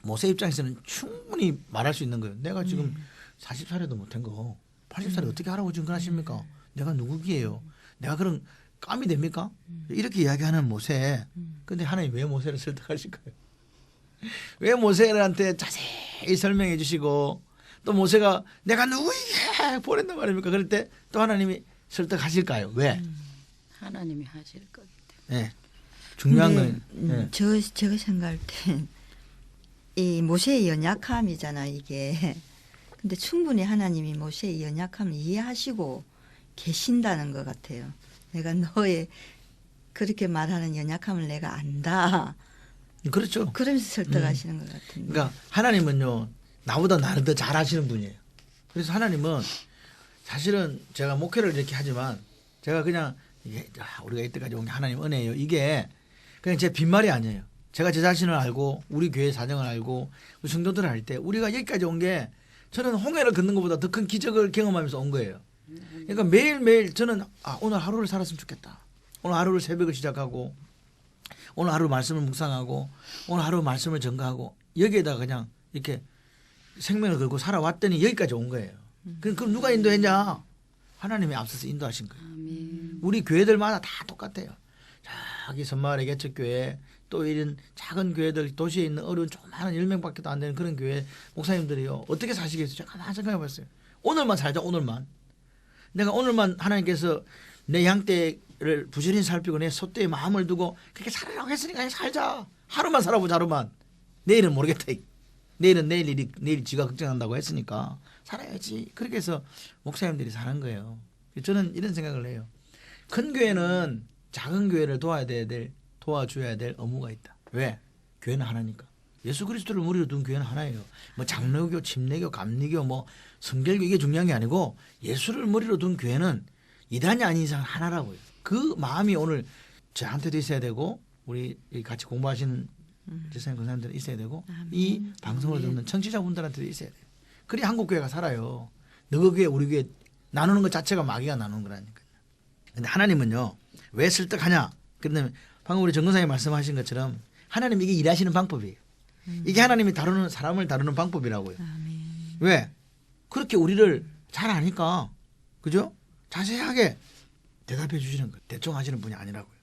Speaker 2: 모세 입장에서는 충분히 말할 수 있는 거예요. 내가 지금 40살에도 못한 거 80살에 어떻게 하라고 증거하십니까? 내가 누구기예요? 내가 그런 깜이 됩니까? 이렇게 이야기하는 모세. 근데 하나님 왜 모세를 설득하실까요? 왜 모세한테 자세히 설명해 주시고 또 모세가 내가 누구이게 보낸단 말입니까? 그럴 때 또 하나님이 설득하실까요? 왜?
Speaker 5: 하나님이 하실 거기
Speaker 2: 네. 중요한 건 네.
Speaker 4: 제가 생각할 때 이 모세의 연약함이잖아 이게. 근데 충분히 하나님이 모세의 연약함을 이해하시고 계신다는 것 같아요. 내가 너의 그렇게 말하는 연약함을 내가 안다.
Speaker 2: 그렇죠.
Speaker 4: 그러면서 설득하시는 것 같은데.
Speaker 2: 그러니까 하나님은요 나보다 나를 더 잘하시는 분이에요. 그래서 하나님은 사실은 제가 목회를 이렇게 하지만 제가 그냥 이게 우리가 이때까지 온 게 하나님 은혜예요. 이게 그냥 제 빈말이 아니에요. 제가 제 자신을 알고 우리 교회 사정을 알고 우리 성도들을 할 때 우리가 여기까지 온 게 저는 홍해를 걷는 것보다 더 큰 기적을 경험하면서 온 거예요. 그러니까 매일매일 저는 오늘 하루를 살았으면 좋겠다. 오늘 하루를 새벽을 시작하고 오늘 하루 말씀을 묵상하고 오늘 하루 말씀을 전가하고 여기에다 그냥 이렇게 생명을 걸고 살아왔더니 여기까지 온 거예요. 그럼 누가 인도했냐? 하나님이 앞서서 인도하신 거예요.
Speaker 5: 아멘.
Speaker 2: 우리 교회들마다 다 똑같아요. 저기 선마을의 개척교회 또 이런 작은 교회들 도시에 있는 어려운 조그마한 10명밖에 안 되는 그런 교회 목사님들이요. 어떻게 사시겠어요? 제가 가만히 생각해 봤어요. 오늘만 살자 오늘만. 내가 오늘만 하나님께서 내 양떼를 부지런히 살피고 내 소떼에 마음을 두고 그렇게 살아라고 했으니까 그냥 살자. 하루만 살아보자 하루만. 내일은 모르겠다. 내일은 내일 지가 걱정한다고 했으니까 살아야지. 그렇게 해서 목사님들이 사는 거예요. 저는 이런 생각을 해요. 큰 교회는 작은 교회를 도와줘야 될 의무가 있다. 왜? 교회는 하나니까. 예수 그리스도를 무리로 둔 교회는 하나예요. 뭐 장로교, 침례교, 감리교, 뭐 성결교 이게 중요한 게 아니고 예수를 무리로 둔 교회는 이단이 아닌 이상 하나라고요. 그 마음이 오늘 저한테도 있어야 되고 우리 같이 공부하시는 지사님 권사님들은 있어야 되고 이 방송을 듣는 청취자분들한테도 있어야 돼요. 그래야 한국 교회가 살아요. 너희 교회 우리 교회 나누는 것 자체가 마귀가 나누는 거라니까요. 근데 하나님은요 왜 설득하냐? 그런데 방금 우리 정 권사님이 말씀하신 것처럼 하나님 이게 일하시는 방법이에요. 이게 하나님이 다루는 사람을 다루는 방법이라고요. 왜? 그렇게 우리를 잘 아니까 그죠? 자세하게 대답해 주시는 거예요. 대충 하시는 분이 아니라고요.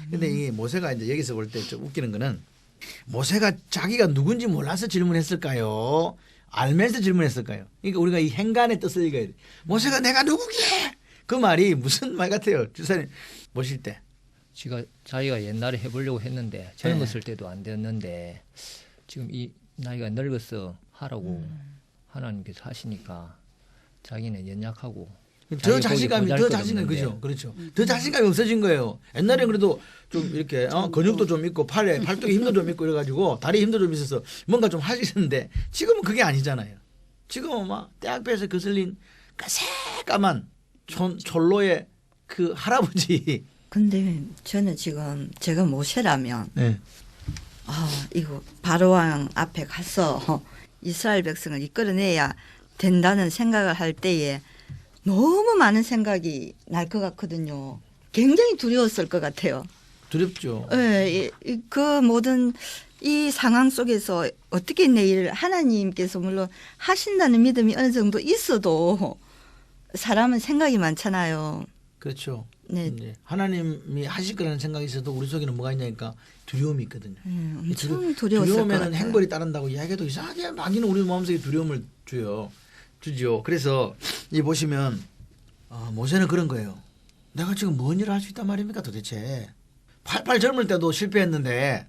Speaker 2: 근데 이 모세가 이제 여기서 볼 때 좀 웃기는 거는 모세가 자기가 누군지 몰라서 질문했을까요? 알면서 질문했을까요? 그러니까 우리가 이 행간의 뜻을 읽어야 돼. 모세가 내가 누구기에? 그 말이 무슨 말 같아요? 주사님 모실 때.
Speaker 3: 자기가 옛날에 해보려고 했는데 젊었을 때도 안 됐는데 지금 이 나이가 늙어서 하라고 하나님께서 하시니까 자기는 연약하고
Speaker 2: 더 자신감이 그죠? 그렇죠. 더 자신감이 없어진 거예요. 옛날에 그래도 좀 이렇게 근육도 좀 있고 팔뚝에 힘도 좀 있고 이래가지고 다리에 힘도 좀 있어서 뭔가 좀 할 수 있는데 지금은 그게 아니잖아요. 지금은 막 대학교에서 거슬린 그 새까만 촐로의 그 할아버지.
Speaker 4: 근데 저는 지금 제가 모세라면
Speaker 2: 네.
Speaker 4: 이거 바로왕 앞에 가서 이스라엘 백성을 이끌어내야 된다는 생각을 할 때에 너무 많은 생각이 날 것 같거든요. 굉장히 두려웠을 것 같아요.
Speaker 2: 두렵죠.
Speaker 4: 네, 그 모든 이 상황 속에서 어떻게 내 일을 하나님께서 물론 하신다는 믿음이 어느 정도 있어도 사람은 생각이 많잖아요.
Speaker 2: 그렇죠.
Speaker 4: 네.
Speaker 2: 이제 하나님이 하실 거라는 생각이 있어도 우리 속에는 뭐가 있냐니까 두려움이 있거든요.
Speaker 4: 엄청 두려웠을 것
Speaker 2: 두려우면
Speaker 4: 같아요.
Speaker 2: 행벌이 따른다고 이야기해도 이상하게 마귀는 우리 마음속에 두려움을 주죠. 그래서 이 보시면 모세는 그런 거예요. 내가 지금 뭔 일을 할 수 있단 말입니까 도대체. 88 젊을 때도 실패했는데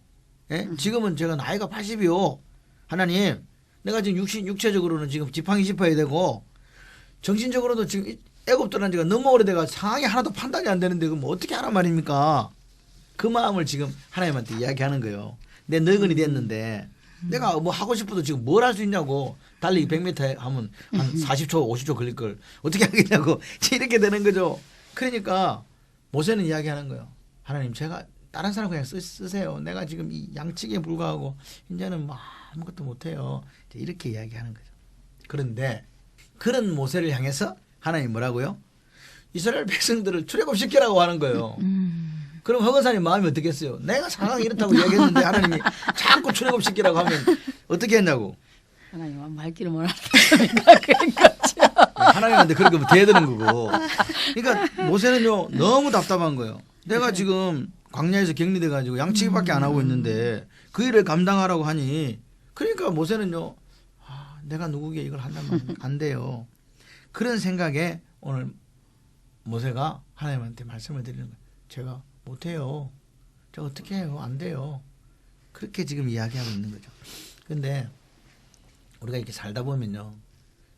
Speaker 2: 지금은 제가 나이가 80이요. 하나님 내가 지금 육체적으로는 지금 지팡이 짚어야 되고 정신적으로도 지금 애굽 떠난 지가 너무 오래돼가 상황이 하나도 판단이 안 되는데 그럼 어떻게 하란 말입니까? 그 마음을 지금 하나님한테 이야기하는 거예요. 내 늙은이 됐는데 내가 뭐 하고 싶어도 지금 뭘 할 수 있냐고. 달리기 100m 하면 한 40초 50초 걸릴 걸 어떻게 하겠냐고. 이렇게 되는 거죠. 그러니까 모세는 이야기하는 거예요. 하나님 제가 다른 사람 그냥 쓰세요. 내가 지금 이 양측에 불과하고 이제는 뭐 아무것도 못해요. 이렇게 이야기하는 거죠. 그런데 그런 모세를 향해서 하나님 뭐라고요? 이스라엘 백성들을 출애굽시키라고 하는 거예요. 그럼 허건사님 마음이 어떻겠어요? 내가 상황이 이렇다고 이야기했는데 하나님이 자꾸 출애굽시키라고 하면 어떻게 했냐고.
Speaker 5: 하나님 말귀를 못한다. 그러니까
Speaker 2: 하나님한테 그렇게 대드는 거고. 그러니까 모세는요 너무 답답한 거예요. 내가 지금 광야에서 격리돼 가지고 양치기밖에 안 하고 있는데 그 일을 감당하라고 하니 그러니까 모세는요 내가 누구에게 이걸 한다면 안 돼요. 그런 생각에 오늘 모세가 하나님한테 말씀을 드리는 거예요. 제가 못해요. 제가 어떻게 해요? 안 돼요. 그렇게 지금 이야기하고 있는 거죠. 그런데 우리가 이렇게 살다 보면요.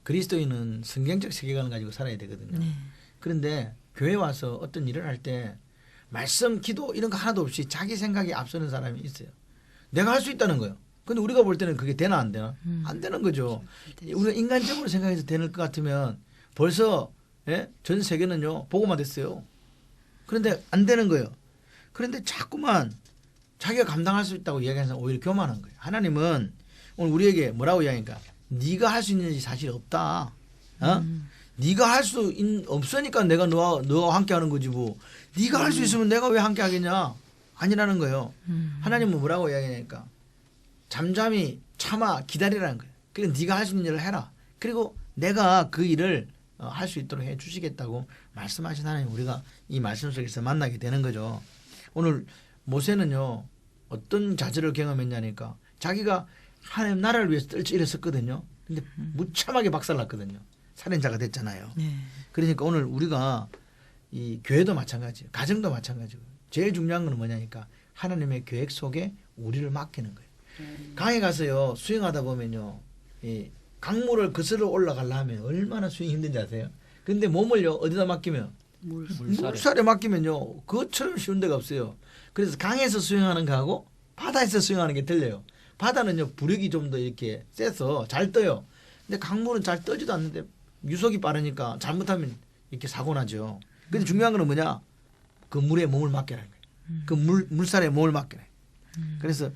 Speaker 2: 그리스도인은 성경적 세계관을 가지고 살아야 되거든요. 그런데 교회 와서 어떤 일을 할 때 말씀, 기도 이런 거 하나도 없이 자기 생각에 앞서는 사람이 있어요. 내가 할 수 있다는 거예요. 근데 우리가 볼 때는 그게 되나 안 되나? 안 되는 거죠. 우리가 인간적으로 생각해서 되는 것 같으면 벌써 전 세계는요 보고만 됐어요. 그런데 안 되는 거예요. 그런데 자꾸만 자기가 감당할 수 있다고 이야기하는 오히려 교만한 거예요. 하나님은 오늘 우리에게 뭐라고 이야기하니까 네가 할 수 있는지 사실 없다. 네가 할 수 없으니까 내가 너와 함께 하는 거지 뭐. 네가 할 수 있으면 내가 왜 함께 하겠냐. 아니라는 거예요. 하나님은 뭐라고 이야기하니까 잠잠히 참아 기다리라는 거예요. 그리고 네가 할 수 있는 일을 해라. 그리고 내가 그 일을 할 수 있도록 해 주시겠다고 말씀하신 하나님 우리가 이 말씀 속에서 만나게 되는 거죠. 오늘 모세는요 어떤 자질을 경험했냐니까 자기가 하나님 나라를 위해서 떨쳐 일했었거든요. 근데 무참하게 박살났거든요. 살인자가 됐잖아요.
Speaker 4: 네.
Speaker 2: 그러니까 오늘 우리가 이 교회도 마찬가지예요. 가정도 마찬가지고 제일 중요한 건 뭐냐니까 하나님의 계획 속에 우리를 맡기는 거예요. 강에 가서요 수영하다 보면요 이 강물을 거슬러 올라가려면 얼마나 수영이 힘든지 아세요? 근데 몸을요 어디다 맡기면 물살에 맡기면요 그것처럼 쉬운 데가 없어요. 그래서 강에서 수영하는 거하고 바다에서 수영하는 게 틀려요. 바다는요 부력이 좀 더 이렇게 세서 잘 떠요. 근데 강물은 잘 떠지도 않는데 유속이 빠르니까 잘못하면 이렇게 사고 나죠. 근데 중요한 건 뭐냐? 그 물에 몸을 맡기라는 거예요. 그 물살에 몸을 맡기라. 그래서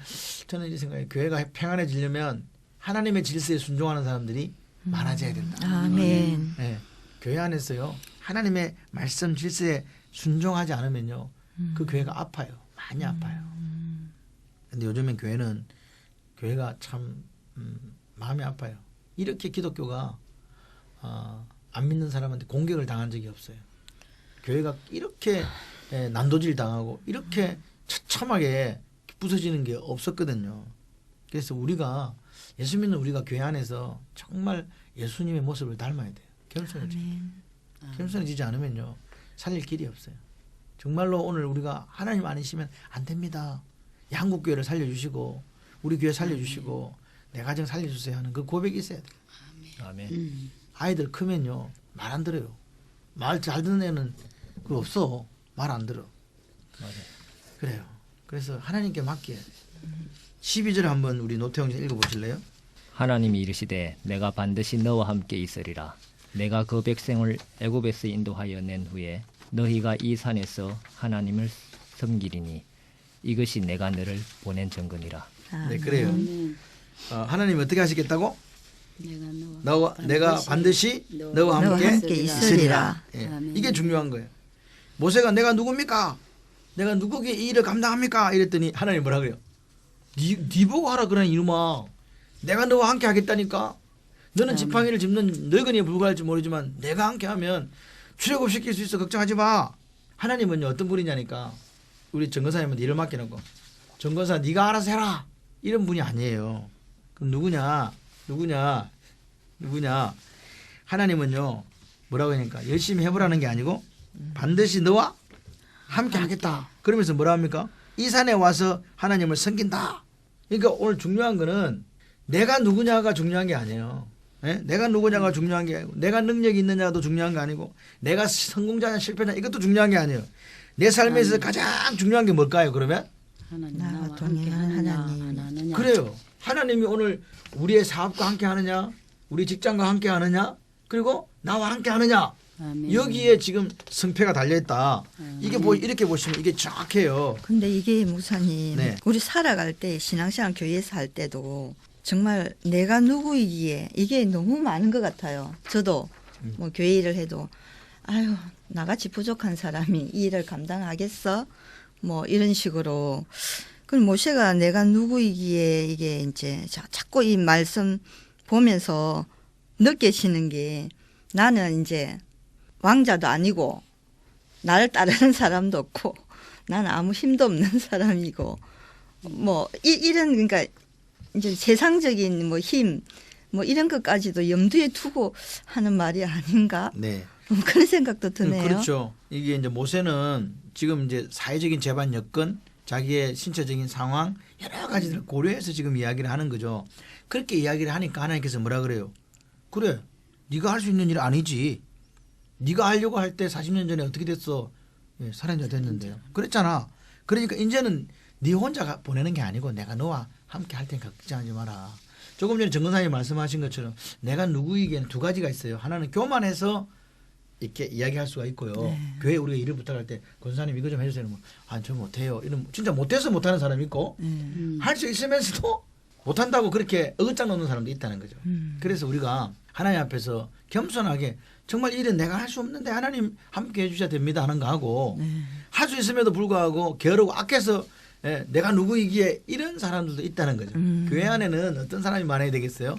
Speaker 2: 저는 이 생각에 교회가 평안해지려면 하나님의 질서에 순종하는 사람들이 많아져야 된다.
Speaker 4: 아멘.
Speaker 2: 네. 교회 안에서요 하나님의 말씀 질서에 순종하지 않으면요 그 교회가 아파요. 많이 아파요. 근데 요즘엔 교회가 참 마음이 아파요. 이렇게 기독교가 안 믿는 사람한테 공격을 당한 적이 없어요. 교회가 이렇게 난도질 당하고 이렇게 처참하게 부서지는 게 없었거든요. 그래서 우리가 예수 믿는 우리가 교회 안에서 정말 예수님의 모습을 닮아야 돼요. 겸손해지지 않으면요 살릴 길이 없어요. 정말로 오늘 우리가 하나님 아니시면 안 됩니다. 한국 교회를 살려주시고 우리 교회 살려주시고 내 가정 살려주세요 하는 그 고백이 있어야 돼요.
Speaker 3: 아멘.
Speaker 2: 아이들 크면요 말 안 들어요. 말 잘 듣는 애는 그 없어. 말 안 들어.
Speaker 3: 맞아요.
Speaker 2: 그래요. 그래서 하나님께 맡겨야 돼. 12절 한번 우리 노태영 씨 읽어보실래요?
Speaker 3: 하나님이 이르시되 내가 반드시 너와 함께 있으리라. 내가 그 백성을 애굽에서 인도하여 낸 후에 너희가 이 산에서 하나님을 섬기리니 이것이 내가 너를 보낸 증거니라.
Speaker 2: 네, 그래요.
Speaker 5: 아멘.
Speaker 2: 하나님 어떻게 하시겠다고? 내가 반드시 너와
Speaker 4: 너와
Speaker 2: 함께
Speaker 4: 함께 있으리라.
Speaker 2: 예,
Speaker 5: 아멘.
Speaker 2: 이게 중요한 거예요. 모세가 내가 누굽니까? 내가 누구에게 이 일을 감당합니까? 이랬더니 하나님 뭐라 그래요? 네 보고 하라 그러는 이놈아. 내가 너와 함께 하겠다니까. 너는 지팡이를 짚는 늙은이에 불과할지 모르지만 내가 함께 하면 출애굽시킬 수 있어. 걱정하지 마. 하나님은요 어떤 분이냐니까 우리 정거사님한테 일을 맡겨놓고 정거사 네가 알아서 해라. 이런 분이 아니에요. 그럼 누구냐? 하나님은요 뭐라고 하니까 열심히 해보라는 게 아니고 반드시 너와 함께 하겠다. 그러면서 뭐라 합니까? 이 산에 와서 하나님을 섬긴다. 그러니까 오늘 중요한 거는 내가 누구냐가 중요한 게 아니에요. 예? 내가 누구냐가 중요한 게 아니고 내가 능력이 있느냐도 중요한 게 아니고 내가 성공자냐 실패냐 이것도 중요한 게 아니에요. 내 삶에서 가장 중요한 게 뭘까요? 그러면
Speaker 5: 하나님
Speaker 4: 나와
Speaker 5: 나와 함께
Speaker 4: 동행하는
Speaker 5: 하느냐
Speaker 4: 하나님.
Speaker 5: 안 하느냐.
Speaker 2: 그래요. 하나님이 오늘 우리의 사업과 함께 하느냐 우리 직장과 함께 하느냐 그리고 나와 함께 하느냐
Speaker 5: 아멘.
Speaker 2: 여기에 지금 승패가 달려있다. 이게 이렇게 보시면 이게 정확해요.
Speaker 4: 근데 이게 목사님
Speaker 2: 네.
Speaker 4: 우리 살아갈 때 신앙생활 교회에서 할 때도 정말 내가 누구이기에 이게 너무 많은 것 같아요. 저도 뭐 교회 일을 해도 아유 나같이 부족한 사람이 이 일을 감당하겠어? 뭐 이런 식으로. 그럼 모세가 내가 누구이기에 이게 이제 자꾸 이 말씀 보면서 느껴지는 게 나는 이제 왕자도 아니고 나를 따르는 사람도 없고 나는 아무 힘도 없는 사람이고 뭐 이런 그러니까 이제 세상적인 뭐 힘 뭐 이런 것까지도 염두에 두고 하는 말이 아닌가
Speaker 2: 네.
Speaker 4: 그런 생각도 드네요.
Speaker 2: 그렇죠. 이게 이제 모세는 지금 이제 사회적인 재반 여건, 자기의 신체적인 상황 여러 가지를 고려해서 지금 이야기를 하는 거죠. 그렇게 이야기를 하니까 하나님께서 뭐라 그래요? 그래, 네가 할 수 있는 일 아니지. 네가 하려고 할 때 40년 전에 어떻게 됐어? 예, 살인자 됐는데요. 그랬잖아. 그러니까 이제는 네 혼자 보내는 게 아니고 내가 너와 함께 할 테니까 걱정하지 마라. 조금 전에 정근사님 말씀하신 것처럼 내가 누구에게는 두 가지가 있어요. 하나는 교만해서 이렇게 이야기할 수가 있고요. 교회 우리가 일을 부탁할 때 권사님 이거 좀 해주세요. 아, 저 못해요. 이런 진짜 못해서 못하는 사람이 있고 할 수 있으면서도 못한다고 그렇게 어긋장 놓는 사람도 있다는 거죠. 그래서 우리가 하나님 앞에서 겸손하게 정말 일은 내가 할 수 없는데 하나님 함께 해주셔야 됩니다 하는 거 하고 할 수 있음에도 불구하고 게으르고 아껴서 내가 누구이기에 이런 사람들도 있다는 거죠. 교회 안에는 어떤 사람이 많아야 되겠어요?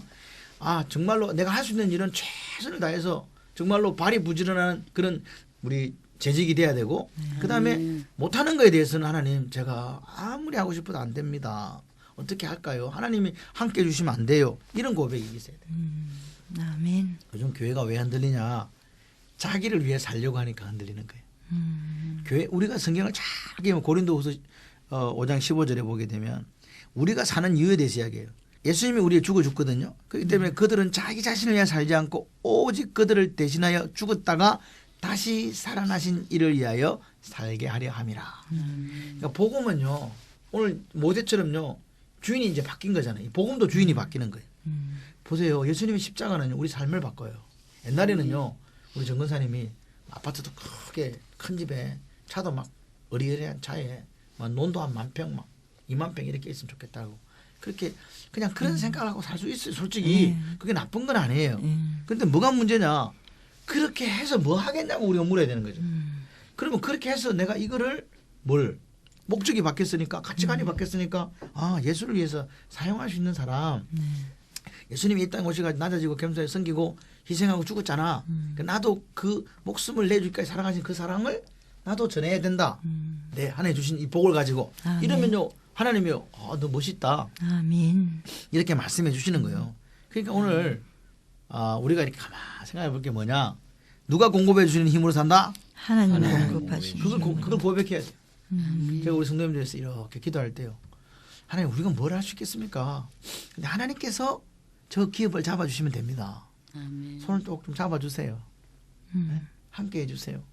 Speaker 2: 아 정말로 내가 할 수 있는 일은 최선을 다해서 정말로 발이 부지런한 그런 우리 재직이 돼야 되고 그다음에 못하는 거에 대해서는 하나님 제가 아무리 하고 싶어도 안 됩니다. 어떻게 할까요? 하나님이 함께 해주시면 안 돼요. 이런 고백이 있어야 돼요.
Speaker 4: 아멘.
Speaker 2: 요즘 교회가 왜 흔들리냐? 자기를 위해 살려고 하니까 흔들리는 거예요. 교회 우리가 성경을 잘 고린도후서 5장 15절에 보게 되면 우리가 사는 이유에 대해서 이야기해요. 예수님이 우리를 죽어줬거든요. 그렇기 때문에 그들은 자기 자신을 위해 살지 않고 오직 그들을 대신하여 죽었다가 다시 살아나신 이를 위하여 살게 하려 함이라. 그러니까 복음은요. 오늘 모세처럼요. 주인이 이제 바뀐 거잖아요. 복음도 주인이 바뀌는 거예요. 보세요. 예수님의 십자가는 우리 삶을 바꿔요. 옛날에는요. 우리 정근사님이 아파트도 크게 큰 집에 차도 막 어리어리한 차에 막 논도 한 10,000평 막 20,000평 이렇게 있으면 좋겠다고. 그렇게 그냥 그런 생각을 하고 살 수 있어요. 솔직히 그게 나쁜 건 아니에요. 그런데 뭐가 문제냐? 그렇게 해서 뭐 하겠냐고 우리가 물어야 되는 거죠. 그러면 그렇게 해서 내가 이거를 뭘 목적이 바뀌었으니까 가치관이 바뀌었으니까 아 예수를 위해서 사용할 수 있는 사람 예수님이 이 땅에 오셔가지고 낮아지고 겸손히 섬기고 희생하고 죽었잖아. 그러니까 나도 그 목숨을 내줄까지 사랑하신 그 사랑을 나도 전해야 된다. 네 하나님 주신 이 복을 가지고
Speaker 4: 아멘.
Speaker 2: 이러면요 하나님이요 너 멋있다.
Speaker 4: 아멘.
Speaker 2: 이렇게 말씀해 주시는 거예요. 그러니까 오늘 우리가 이렇게 가만 생각해 볼 게 뭐냐. 누가 공급해 주시는 힘으로 산다?
Speaker 4: 하나님
Speaker 3: 하나님
Speaker 4: 공급하시는
Speaker 2: 그걸 고백해야 돼요. 제가 우리 성도님들에서 이렇게 기도할 때요. 하나님 우리가 뭘 할 수 있겠습니까? 근데 하나님께서 저 기업을 잡아주시면 됩니다.
Speaker 5: 아멘.
Speaker 2: 손을 좀 잡아주세요. 네? 함께 해주세요.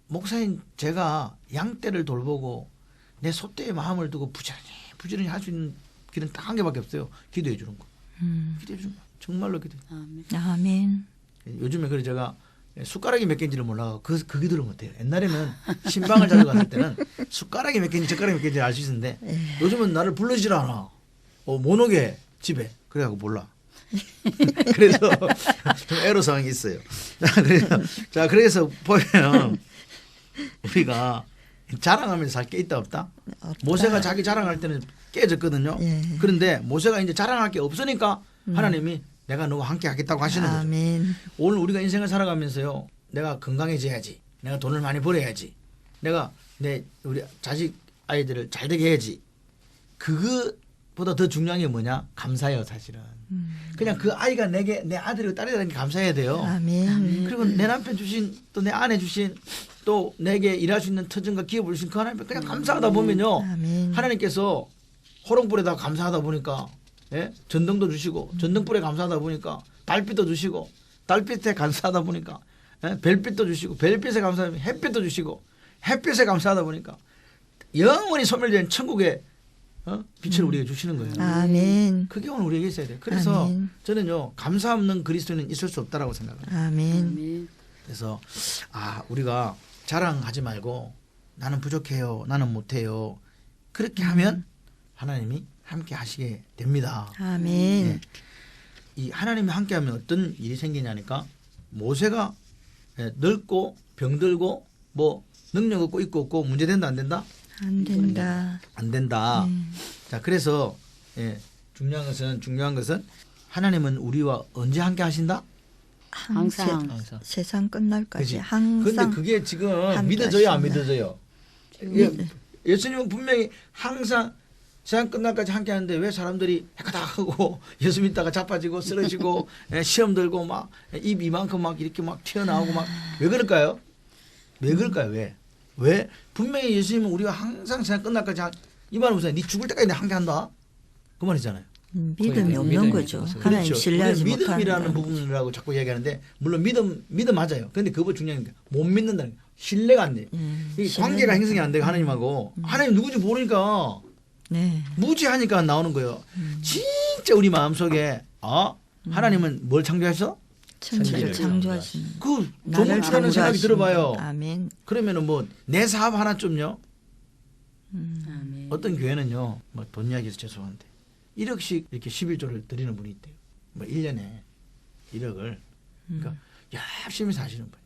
Speaker 2: 목사님 제가 양떼를 돌보고 내 소떼의 마음을 두고 부지런히 할 수 있는 길은 딱 한 개밖에 없어요. 기도해 주는 거. 기도해 주는 거. 정말로 기도해.
Speaker 5: 아멘.
Speaker 4: 아멘.
Speaker 2: 요즘에 그래 제가 숟가락이 몇 개인지를 몰라서 그 기도를 못해요. 옛날에는 신방을 자주 갔을 때는 숟가락이 몇 개인지 젓가락이 몇 개인지 알 수 있었는데 요즘은 나를 불러주질 않아. 못 오게 집에. 그래갖고 몰라. 그래서 좀 애로사항이 있어요. 그래서 보면 우리가 자랑하면서 살 게 있다 없다? 모세가 자기 자랑할 때는 깨졌거든요.
Speaker 4: 예.
Speaker 2: 그런데 모세가 이제 자랑할 게 없으니까 하나님이 내가 너와 함께 하겠다고 하시는 거죠.
Speaker 4: 아멘.
Speaker 2: 오늘 우리가 인생을 살아가면서요. 내가 건강해져야지. 내가 돈을 많이 벌어야지. 내가 우리 자식 아이들을 잘 되게 해야지. 그것보다 더 중요한 게 뭐냐? 감사해요 사실은. 그냥 그 아이가 내 아들이고 딸이라는 게 감사해야 돼요.
Speaker 4: 아멘.
Speaker 2: 그리고 내 남편 주신 또 내 아내 주신 또 내게 일할 수 있는 터전과 기업을 주신 그 하나님 그냥 감사하다 보면요.
Speaker 4: 아멘.
Speaker 2: 하나님께서 호롱불에다 감사하다 보니까 예? 전등도 주시고 전등불에 감사하다 보니까 달빛도 주시고 달빛에 감사하다 보니까 예? 별빛도 주시고 별빛에 감사하다 보니까 햇빛도 주시고 햇빛에 감사하다 보니까 영원히 소멸된 천국의 빛을 우리에게 주시는 거예요.
Speaker 4: 아멘.
Speaker 2: 그게 오늘 우리에게 있어야 돼요. 그래서
Speaker 4: 아멘.
Speaker 2: 저는요 감사 없는 그리스도인은 있을 수 없다라고 생각합니다.
Speaker 4: 아멘.
Speaker 5: 아멘.
Speaker 2: 그래서 우리가 자랑하지 말고 나는 부족해요, 나는 못해요. 그렇게 하면 하나님이 함께 하시게 됩니다.
Speaker 4: 아멘.
Speaker 2: 네. 이 하나님이 함께하면 어떤 일이 생기냐니까 모세가 늙고 병들고 뭐 능력 없고 있고 없고 문제 된다 안 된다?
Speaker 4: 안 된다.
Speaker 2: 안 된다. 자 그래서 중요한 것은 하나님은 우리와 언제 함께 하신다?
Speaker 5: 항상.
Speaker 3: 항상.
Speaker 4: 세상 끝날까지
Speaker 2: 그치?
Speaker 4: 항상.
Speaker 2: 그런데 그게 지금
Speaker 4: 함께
Speaker 2: 믿어져요 안
Speaker 4: 하신다.
Speaker 2: 믿어져요? 예수님은 분명히 항상 세상 끝날까지 함께 하는데 왜 사람들이 해가닥 하고 예수 믿다가 자빠지고 쓰러지고 시험 들고 막 입 이만큼 막 이렇게 막 튀어나오고 막 왜 그럴까요? 왜 그럴까요? 왜 분명히 예수님은 우리가 항상 세상 끝날까지 이 말은 무슨 네 죽을 때까지 내가 함께 한다 그 말이잖아요.
Speaker 4: 믿음이 없는
Speaker 3: 믿음이
Speaker 4: 거죠.
Speaker 3: 없어서.
Speaker 4: 하나님
Speaker 2: 그렇죠.
Speaker 4: 신뢰하지
Speaker 2: 우리는
Speaker 4: 못하는
Speaker 2: 믿음이라는 부분이라고 자꾸 이야기하는데 물론 믿음 맞아요. 그런데 그거 중요한 게 못 믿는다는 거. 신뢰가 안 돼. 이 관계가 형성이 안 되고 하나님하고 하나님 누구지 모르니까
Speaker 4: 네.
Speaker 2: 무지하니까 나오는 거예요. 진짜 우리 마음속에 하나님은 뭘 창조하셔?
Speaker 4: 천지를
Speaker 3: 천지를
Speaker 4: 창조하시는
Speaker 2: 그
Speaker 4: 나를
Speaker 2: 조물주라는 생각이
Speaker 4: 창조하시는
Speaker 2: 들어봐요.
Speaker 4: 아멘.
Speaker 2: 그러면은 뭐 내 사업 하나 좀요.
Speaker 5: 아멘.
Speaker 2: 어떤 교회는요. 뭐 돈 이야기해서 죄송한데 1억씩 이렇게 11조를 드리는 분이 있대요. 뭐 1년에 1억을. 그러니까 열심히 사시는 분.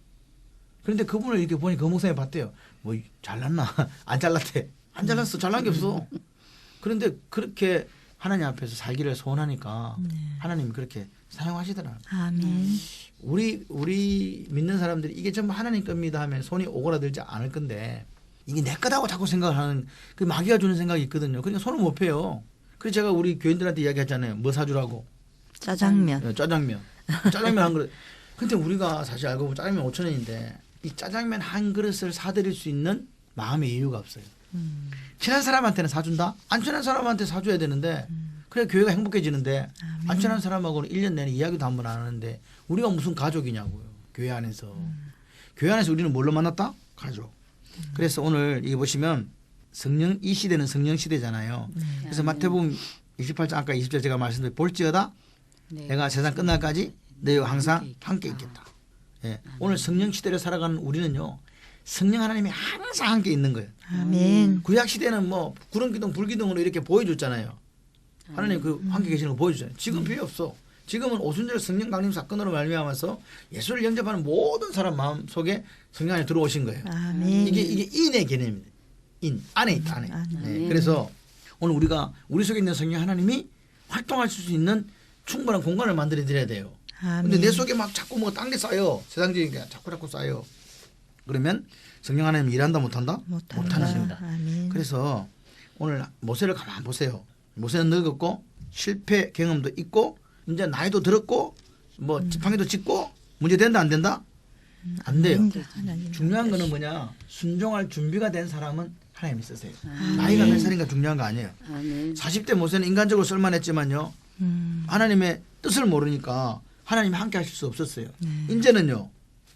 Speaker 2: 그런데 그분을 이렇게 보니 그 목사님 봤대요. 뭐 잘났나? 안 잘났대. 안 잘났어. 잘난 게 없어. 그런데 그렇게 하나님 앞에서 살기를 소원하니까 하나님이 그렇게 사용하시더라고요.
Speaker 4: 아멘.
Speaker 2: 우리 믿는 사람들이 이게 전부 하나님 겁니다 하면 손이 오그라들지 않을 건데 이게 내 거다고 자꾸 생각하는 그 마귀가 주는 생각이 있거든요. 그러니까 손을 못 펴요. 그래서 제가 우리 교인들한테 이야기했잖아요. 뭐 사주라고?
Speaker 4: 짜장면.
Speaker 2: 짜장면. 짜장면 한 그릇. 근데 우리가 사실 알고 보면 짜장면 5,000원인데 이 짜장면 한 그릇을 사드릴 수 있는 마음의 이유가 없어요. 친한 사람한테는 사준다? 안 친한 사람한테 사줘야 되는데 그래 교회가 행복해지는데 안 친한 사람하고는 1년 내내 이야기도 한 번 안 하는데 우리가 무슨 가족이냐고요. 교회 안에서. 교회 안에서 우리는 뭘로 만났다? 가족. 그래서 오늘 이게 보시면 성령 이 시대는 성령 시대잖아요. 그래서 마태복음 28장 아까 20절 제가 말씀드린 볼지어다
Speaker 5: 네.
Speaker 2: 내가 세상 끝날까지 너희와 항상 함께 있겠다. 예. 오늘 성령 시대를 살아가는 우리는요. 성령 하나님이 항상 함께 있는 거예요.
Speaker 4: 아멘.
Speaker 2: 구약 시대는 뭐 구름기둥 불기둥으로 이렇게 보여줬잖아요. 하나님 그 함께 계시는 거 보여주잖아요. 지금 필요 없어. 지금은 오순절 성령 강림 사건으로 말미암아서 예수를 영접하는 모든 사람 마음 속에 성령 안에 들어오신 거예요.
Speaker 4: 아멘.
Speaker 2: 이게 인의 개념입니다. 인 안에 있다 안에. 네. 그래서 오늘 우리가 우리 속에 있는 성령 하나님이 활동할 수 있는 충분한 공간을 만들어 드려야 돼요.
Speaker 4: 아멘.
Speaker 2: 근데 내 속에 막 자꾸 뭐 딴 게 쌓여. 세상적인 게 자꾸 쌓여. 그러면 성령 하나님 일한다 못한다?
Speaker 4: 못한다. 아멘.
Speaker 2: 그래서 오늘 모세를 가만 보세요. 모세는 늙었고 실패 경험도 있고 이제 나이도 들었고 뭐 지팡이도 짚고 문제 된다 안 된다? 안 돼요.
Speaker 4: 하나님.
Speaker 2: 중요한 거는 뭐냐? 순종할 준비가 된 사람은 하나님이 쓰세요. 나이가 몇 살인가 중요한 거 아니에요.
Speaker 5: 아멘.
Speaker 2: 40대 모세는 인간적으로 쓸만했지만요. 하나님의 뜻을 모르니까 하나님이 함께 하실 수 없었어요. 인제는요.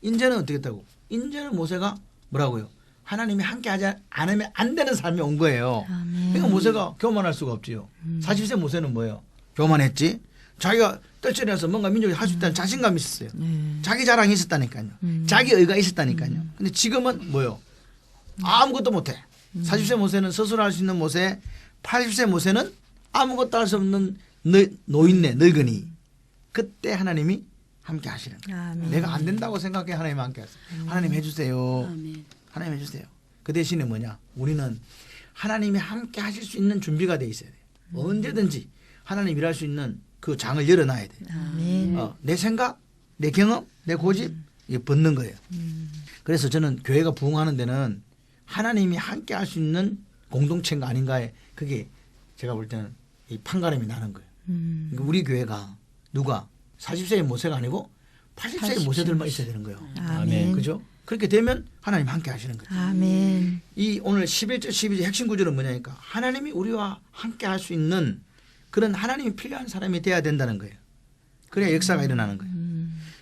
Speaker 2: 인제는 어떻게 했다고? 인제는 모세가 뭐라고요? 하나님이 함께 하지 않으면 안 되는 삶이 온 거예요.
Speaker 4: 아멘.
Speaker 2: 그러니까 모세가 교만할 수가 없지요. 40세 모세는 뭐예요? 교만했지. 자기가 떨쳐내서 뭔가 민족이 할 수 있다는 자신감이 있었어요. 자기 자랑이 있었다니까요. 자기 의가 있었다니까요. 근데 지금은 뭐요? 아무것도 못해. 40세 모세는 스스로 할 수 있는 모세, 80세 모세는 아무것도 할 수 없는 노인네, 늙은이. 그때 하나님이 함께 하시는 거예요.
Speaker 4: 아멘.
Speaker 2: 내가 안 된다고 생각해 하나님 함께 하세요. 하나님 해주세요.
Speaker 5: 아멘.
Speaker 2: 하나님 해주세요. 그 대신에 뭐냐? 우리는 하나님이 함께 하실 수 있는 준비가 돼 있어야 돼요. 언제든지 하나님 일할 수 있는 그 장을 열어놔야 돼요.
Speaker 4: 아멘.
Speaker 2: 내 생각, 내 경험, 내 고집 이게 벗는 거예요. 그래서 저는 교회가 부흥하는 데는 하나님이 함께 할 수 있는 공동체가 아닌가에 그게 제가 볼 때는 이 판가름이 나는 거예요. 그러니까 우리 교회가 누가 40세의 모세가 아니고 80세의 모세들만 있어야 되는 거예요.
Speaker 4: 아멘.
Speaker 2: 그죠? 그렇게 되면 하나님 함께 하시는 거죠.
Speaker 4: 아멘.
Speaker 2: 이 오늘 11절 12절 핵심 구절은 뭐냐니까 하나님이 우리와 함께 할 수 있는 그런 하나님이 필요한 사람이 돼야 된다는 거예요. 그래야 역사가 일어나는 거예요.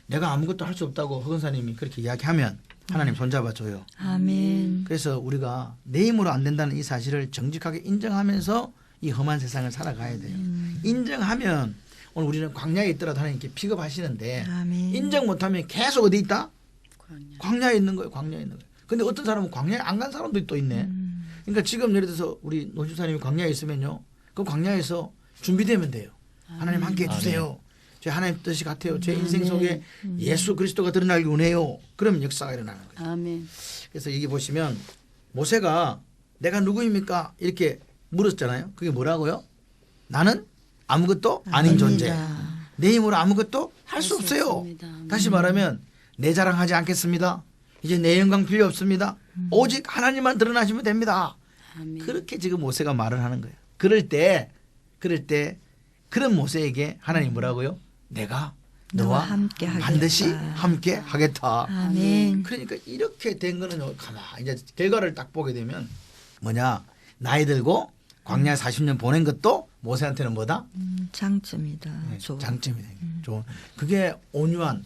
Speaker 2: 내가 아무것도 할 수 없다고 허근사님이 그렇게 이야기하면 하나님 손잡아줘요.
Speaker 4: 아멘.
Speaker 2: 그래서 우리가 내 힘으로 안 된다는 이 사실을 정직하게 인정하면서 이 험한 세상을 살아가야 돼요. 인정하면 오늘 우리는 광야에 있더라도 하나님께 픽업하시는데
Speaker 4: 아멘.
Speaker 2: 인정 못하면 계속 어디 있다?
Speaker 5: 광야.
Speaker 2: 광야에 있는 거예요. 광야에 있는 거예요. 근데 어떤 사람은 광야에 안 간 사람도 또 있네. 그러니까 지금 예를 들어서 우리 노주사님이 광야에 있으면요. 그 광야에서 준비되면 돼요. 하나님 함께 해주세요. 제 하나님 뜻이 같아요. 제 인생 속에 예수 그리스도가 드러나길 원해요. 그러면 역사가 일어나는 거예요.
Speaker 5: 아멘.
Speaker 2: 그래서 여기 보시면 모세가 내가 누구입니까? 이렇게 물었잖아요. 그게 뭐라고요? 나는 아무것도 아닌 존재.
Speaker 4: 아닙니다.
Speaker 2: 내 힘으로 아무것도 할 수 없어요.
Speaker 5: 없습니다.
Speaker 2: 다시 말하면 내 자랑하지 않겠습니다. 이제 내 영광 필요 없습니다. 오직 하나님만 드러나시면 됩니다.
Speaker 5: 아멘.
Speaker 2: 그렇게 지금 모세가 말을 하는 거예요. 그럴 때 그런 모세에게 하나님 뭐라고요? 내가 너와
Speaker 4: 함께 하겠다.
Speaker 2: 반드시 함께 하겠다.
Speaker 4: 아멘.
Speaker 2: 그러니까 이렇게 된 거는 가만 이제 결과를 딱 보게 되면 뭐냐? 나이 들고 광야 40년 보낸 것도 모세한테는 뭐다?
Speaker 4: 장점이다.
Speaker 2: 네,
Speaker 4: 좋은.
Speaker 2: 장점이다. 좋은. 그게 온유한,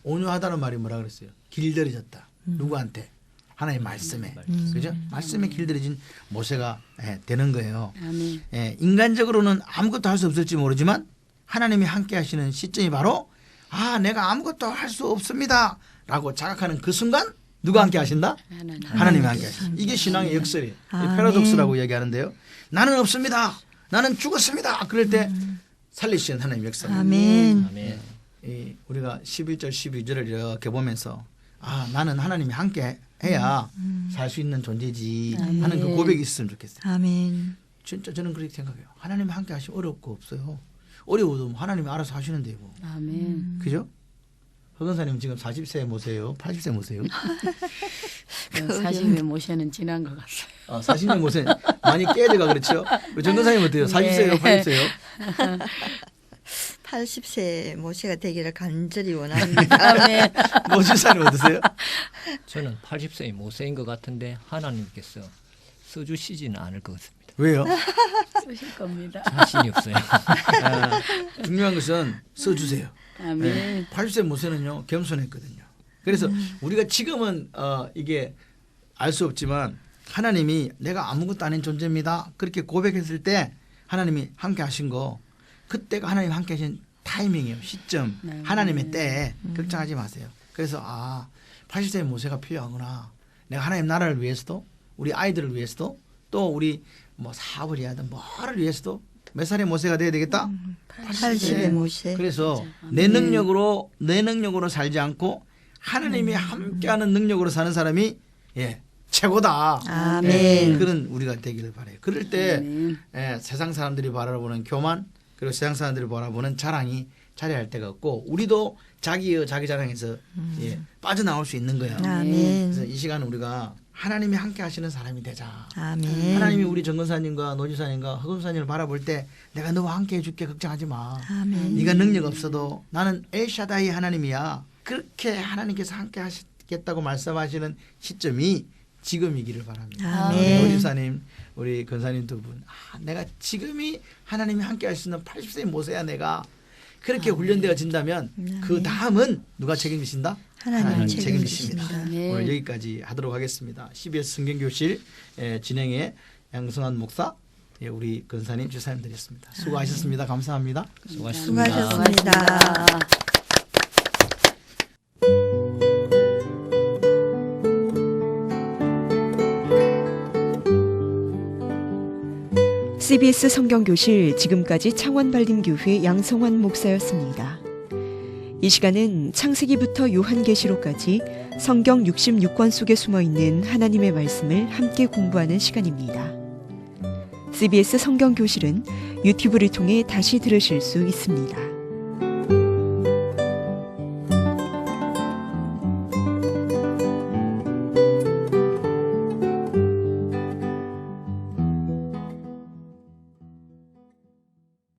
Speaker 2: 온유하다는 말이 뭐라 그랬어요? 길들여졌다. 누구한테? 하나님 말씀에. 그죠? 말씀에 길들여진 모세가 되는 거예요.
Speaker 5: 아멘.
Speaker 2: 인간적으로는 아무것도 할 수 없을지 모르지만 하나님이 함께 하시는 시점이 바로 내가 아무것도 할 수 없습니다. 라고 자각하는 그 순간 누가 함께 하신다? 하나님이 함께 하신다. 이게 신앙의 역설이에요.
Speaker 4: 아멘.
Speaker 2: 패러독스라고 얘기하는데요. 나는 없습니다. 나는 죽었습니다. 그럴 때 살리시는 하나님 역사입니다.
Speaker 4: 아멘.
Speaker 3: 아멘.
Speaker 2: 우리가 11절 12절을 이렇게 보면서 나는 하나님이 함께 해야 살 수 있는 존재지 하는 그 고백이 있었으면 좋겠어요.
Speaker 4: 아멘.
Speaker 2: 진짜 저는 그렇게 생각해요. 하나님 함께 하시면 어렵고 없어요. 어려워도 하나님이 알아서 하시는데 뭐.
Speaker 5: 아멘.
Speaker 2: 그죠? 허건사님 지금 40세 모세요? 80세 모세요?
Speaker 5: 40의 모세는 지난 것 같아요.
Speaker 2: 40년 모세 많이 깨져가 그렇죠? 우리 정건사님 어때요? 40세요? 80세요?
Speaker 4: 80세 모세가 되기를 간절히 원합니다.
Speaker 5: 아멘.
Speaker 2: 모세사님 어떠세요?
Speaker 3: 저는 80세의 모세인 것 같은데 하나님께서 써주시지는 않을 것 같습니다.
Speaker 2: 왜요?
Speaker 5: 쓰실 겁니다.
Speaker 3: 자신이 없어요.
Speaker 2: 중요한 것은 써주세요.
Speaker 5: 아멘.
Speaker 2: 80세 모세는요 겸손했거든요. 그래서 우리가 지금은 이게 알 수 없지만 하나님이 내가 아무것도 아닌 존재입니다. 그렇게 고백했을 때 하나님이 함께 하신 거 그때가 하나님 함께 하신 타이밍이에요. 시점.
Speaker 5: 네.
Speaker 2: 하나님의 때에 걱정하지 마세요. 그래서 80세 모세가 필요하구나. 내가 하나님 나라를 위해서도 우리 아이들을 위해서도 또 우리 뭐 사업을 해야 하든 뭐를 위해서도 몇 살의 모세가 돼야 되겠다?
Speaker 4: 80의 모세.
Speaker 2: 그래서 내 능력으로 살지 않고 하나님이 함께하는 능력으로 사는 사람이 최고다.
Speaker 4: 아멘.
Speaker 2: 그런 우리가 되기를 바라요. 그럴 때
Speaker 5: 아멘.
Speaker 2: 세상 사람들이 바라보는 교만 그리고 세상 사람들이 바라보는 자랑이 자리할 데가 없고 우리도 자기 자랑에서 빠져나올 수 있는 거야.
Speaker 4: 아멘.
Speaker 2: 그래서 이 시간 우리가 하나님이 함께 하시는 사람이 되자.
Speaker 4: 아멘.
Speaker 2: 하나님이 우리 정건사님과 노지사님과 허금사님을 바라볼 때 내가 너와 함께 해줄게 걱정하지 마.
Speaker 4: 아멘.
Speaker 2: 네가 능력 없어도 나는 엘샤다이 하나님이야. 그렇게 하나님께서 함께 하시겠다고 말씀하시는 시점이 지금이기를 바랍니다.
Speaker 4: 아멘.
Speaker 2: 노지사님 우리 건사님 두 분 내가 지금이 하나님이 함께 할 수 있는 80세의 모세야 내가 그렇게 훈련되어진다면 그 다음은 누가 책임지신다?
Speaker 4: 하나님
Speaker 2: 책임지십니다.
Speaker 4: 책임지십니다.
Speaker 5: 아멘.
Speaker 2: 오늘 여기까지 하도록 하겠습니다. CBS 성경교실 진행의 양승환 목사 우리 건사님 주사님 드렸습니다. 수고하셨습니다. 감사합니다.
Speaker 4: 수고하셨습니다.
Speaker 1: CBS 성경교실 지금까지 창원발림교회 양성환 목사였습니다. 이 시간은 창세기부터 요한계시록까지 성경 66권 속에 숨어있는 하나님의 말씀을 함께 공부하는 시간입니다. CBS 성경교실은 유튜브를 통해 다시 들으실 수 있습니다.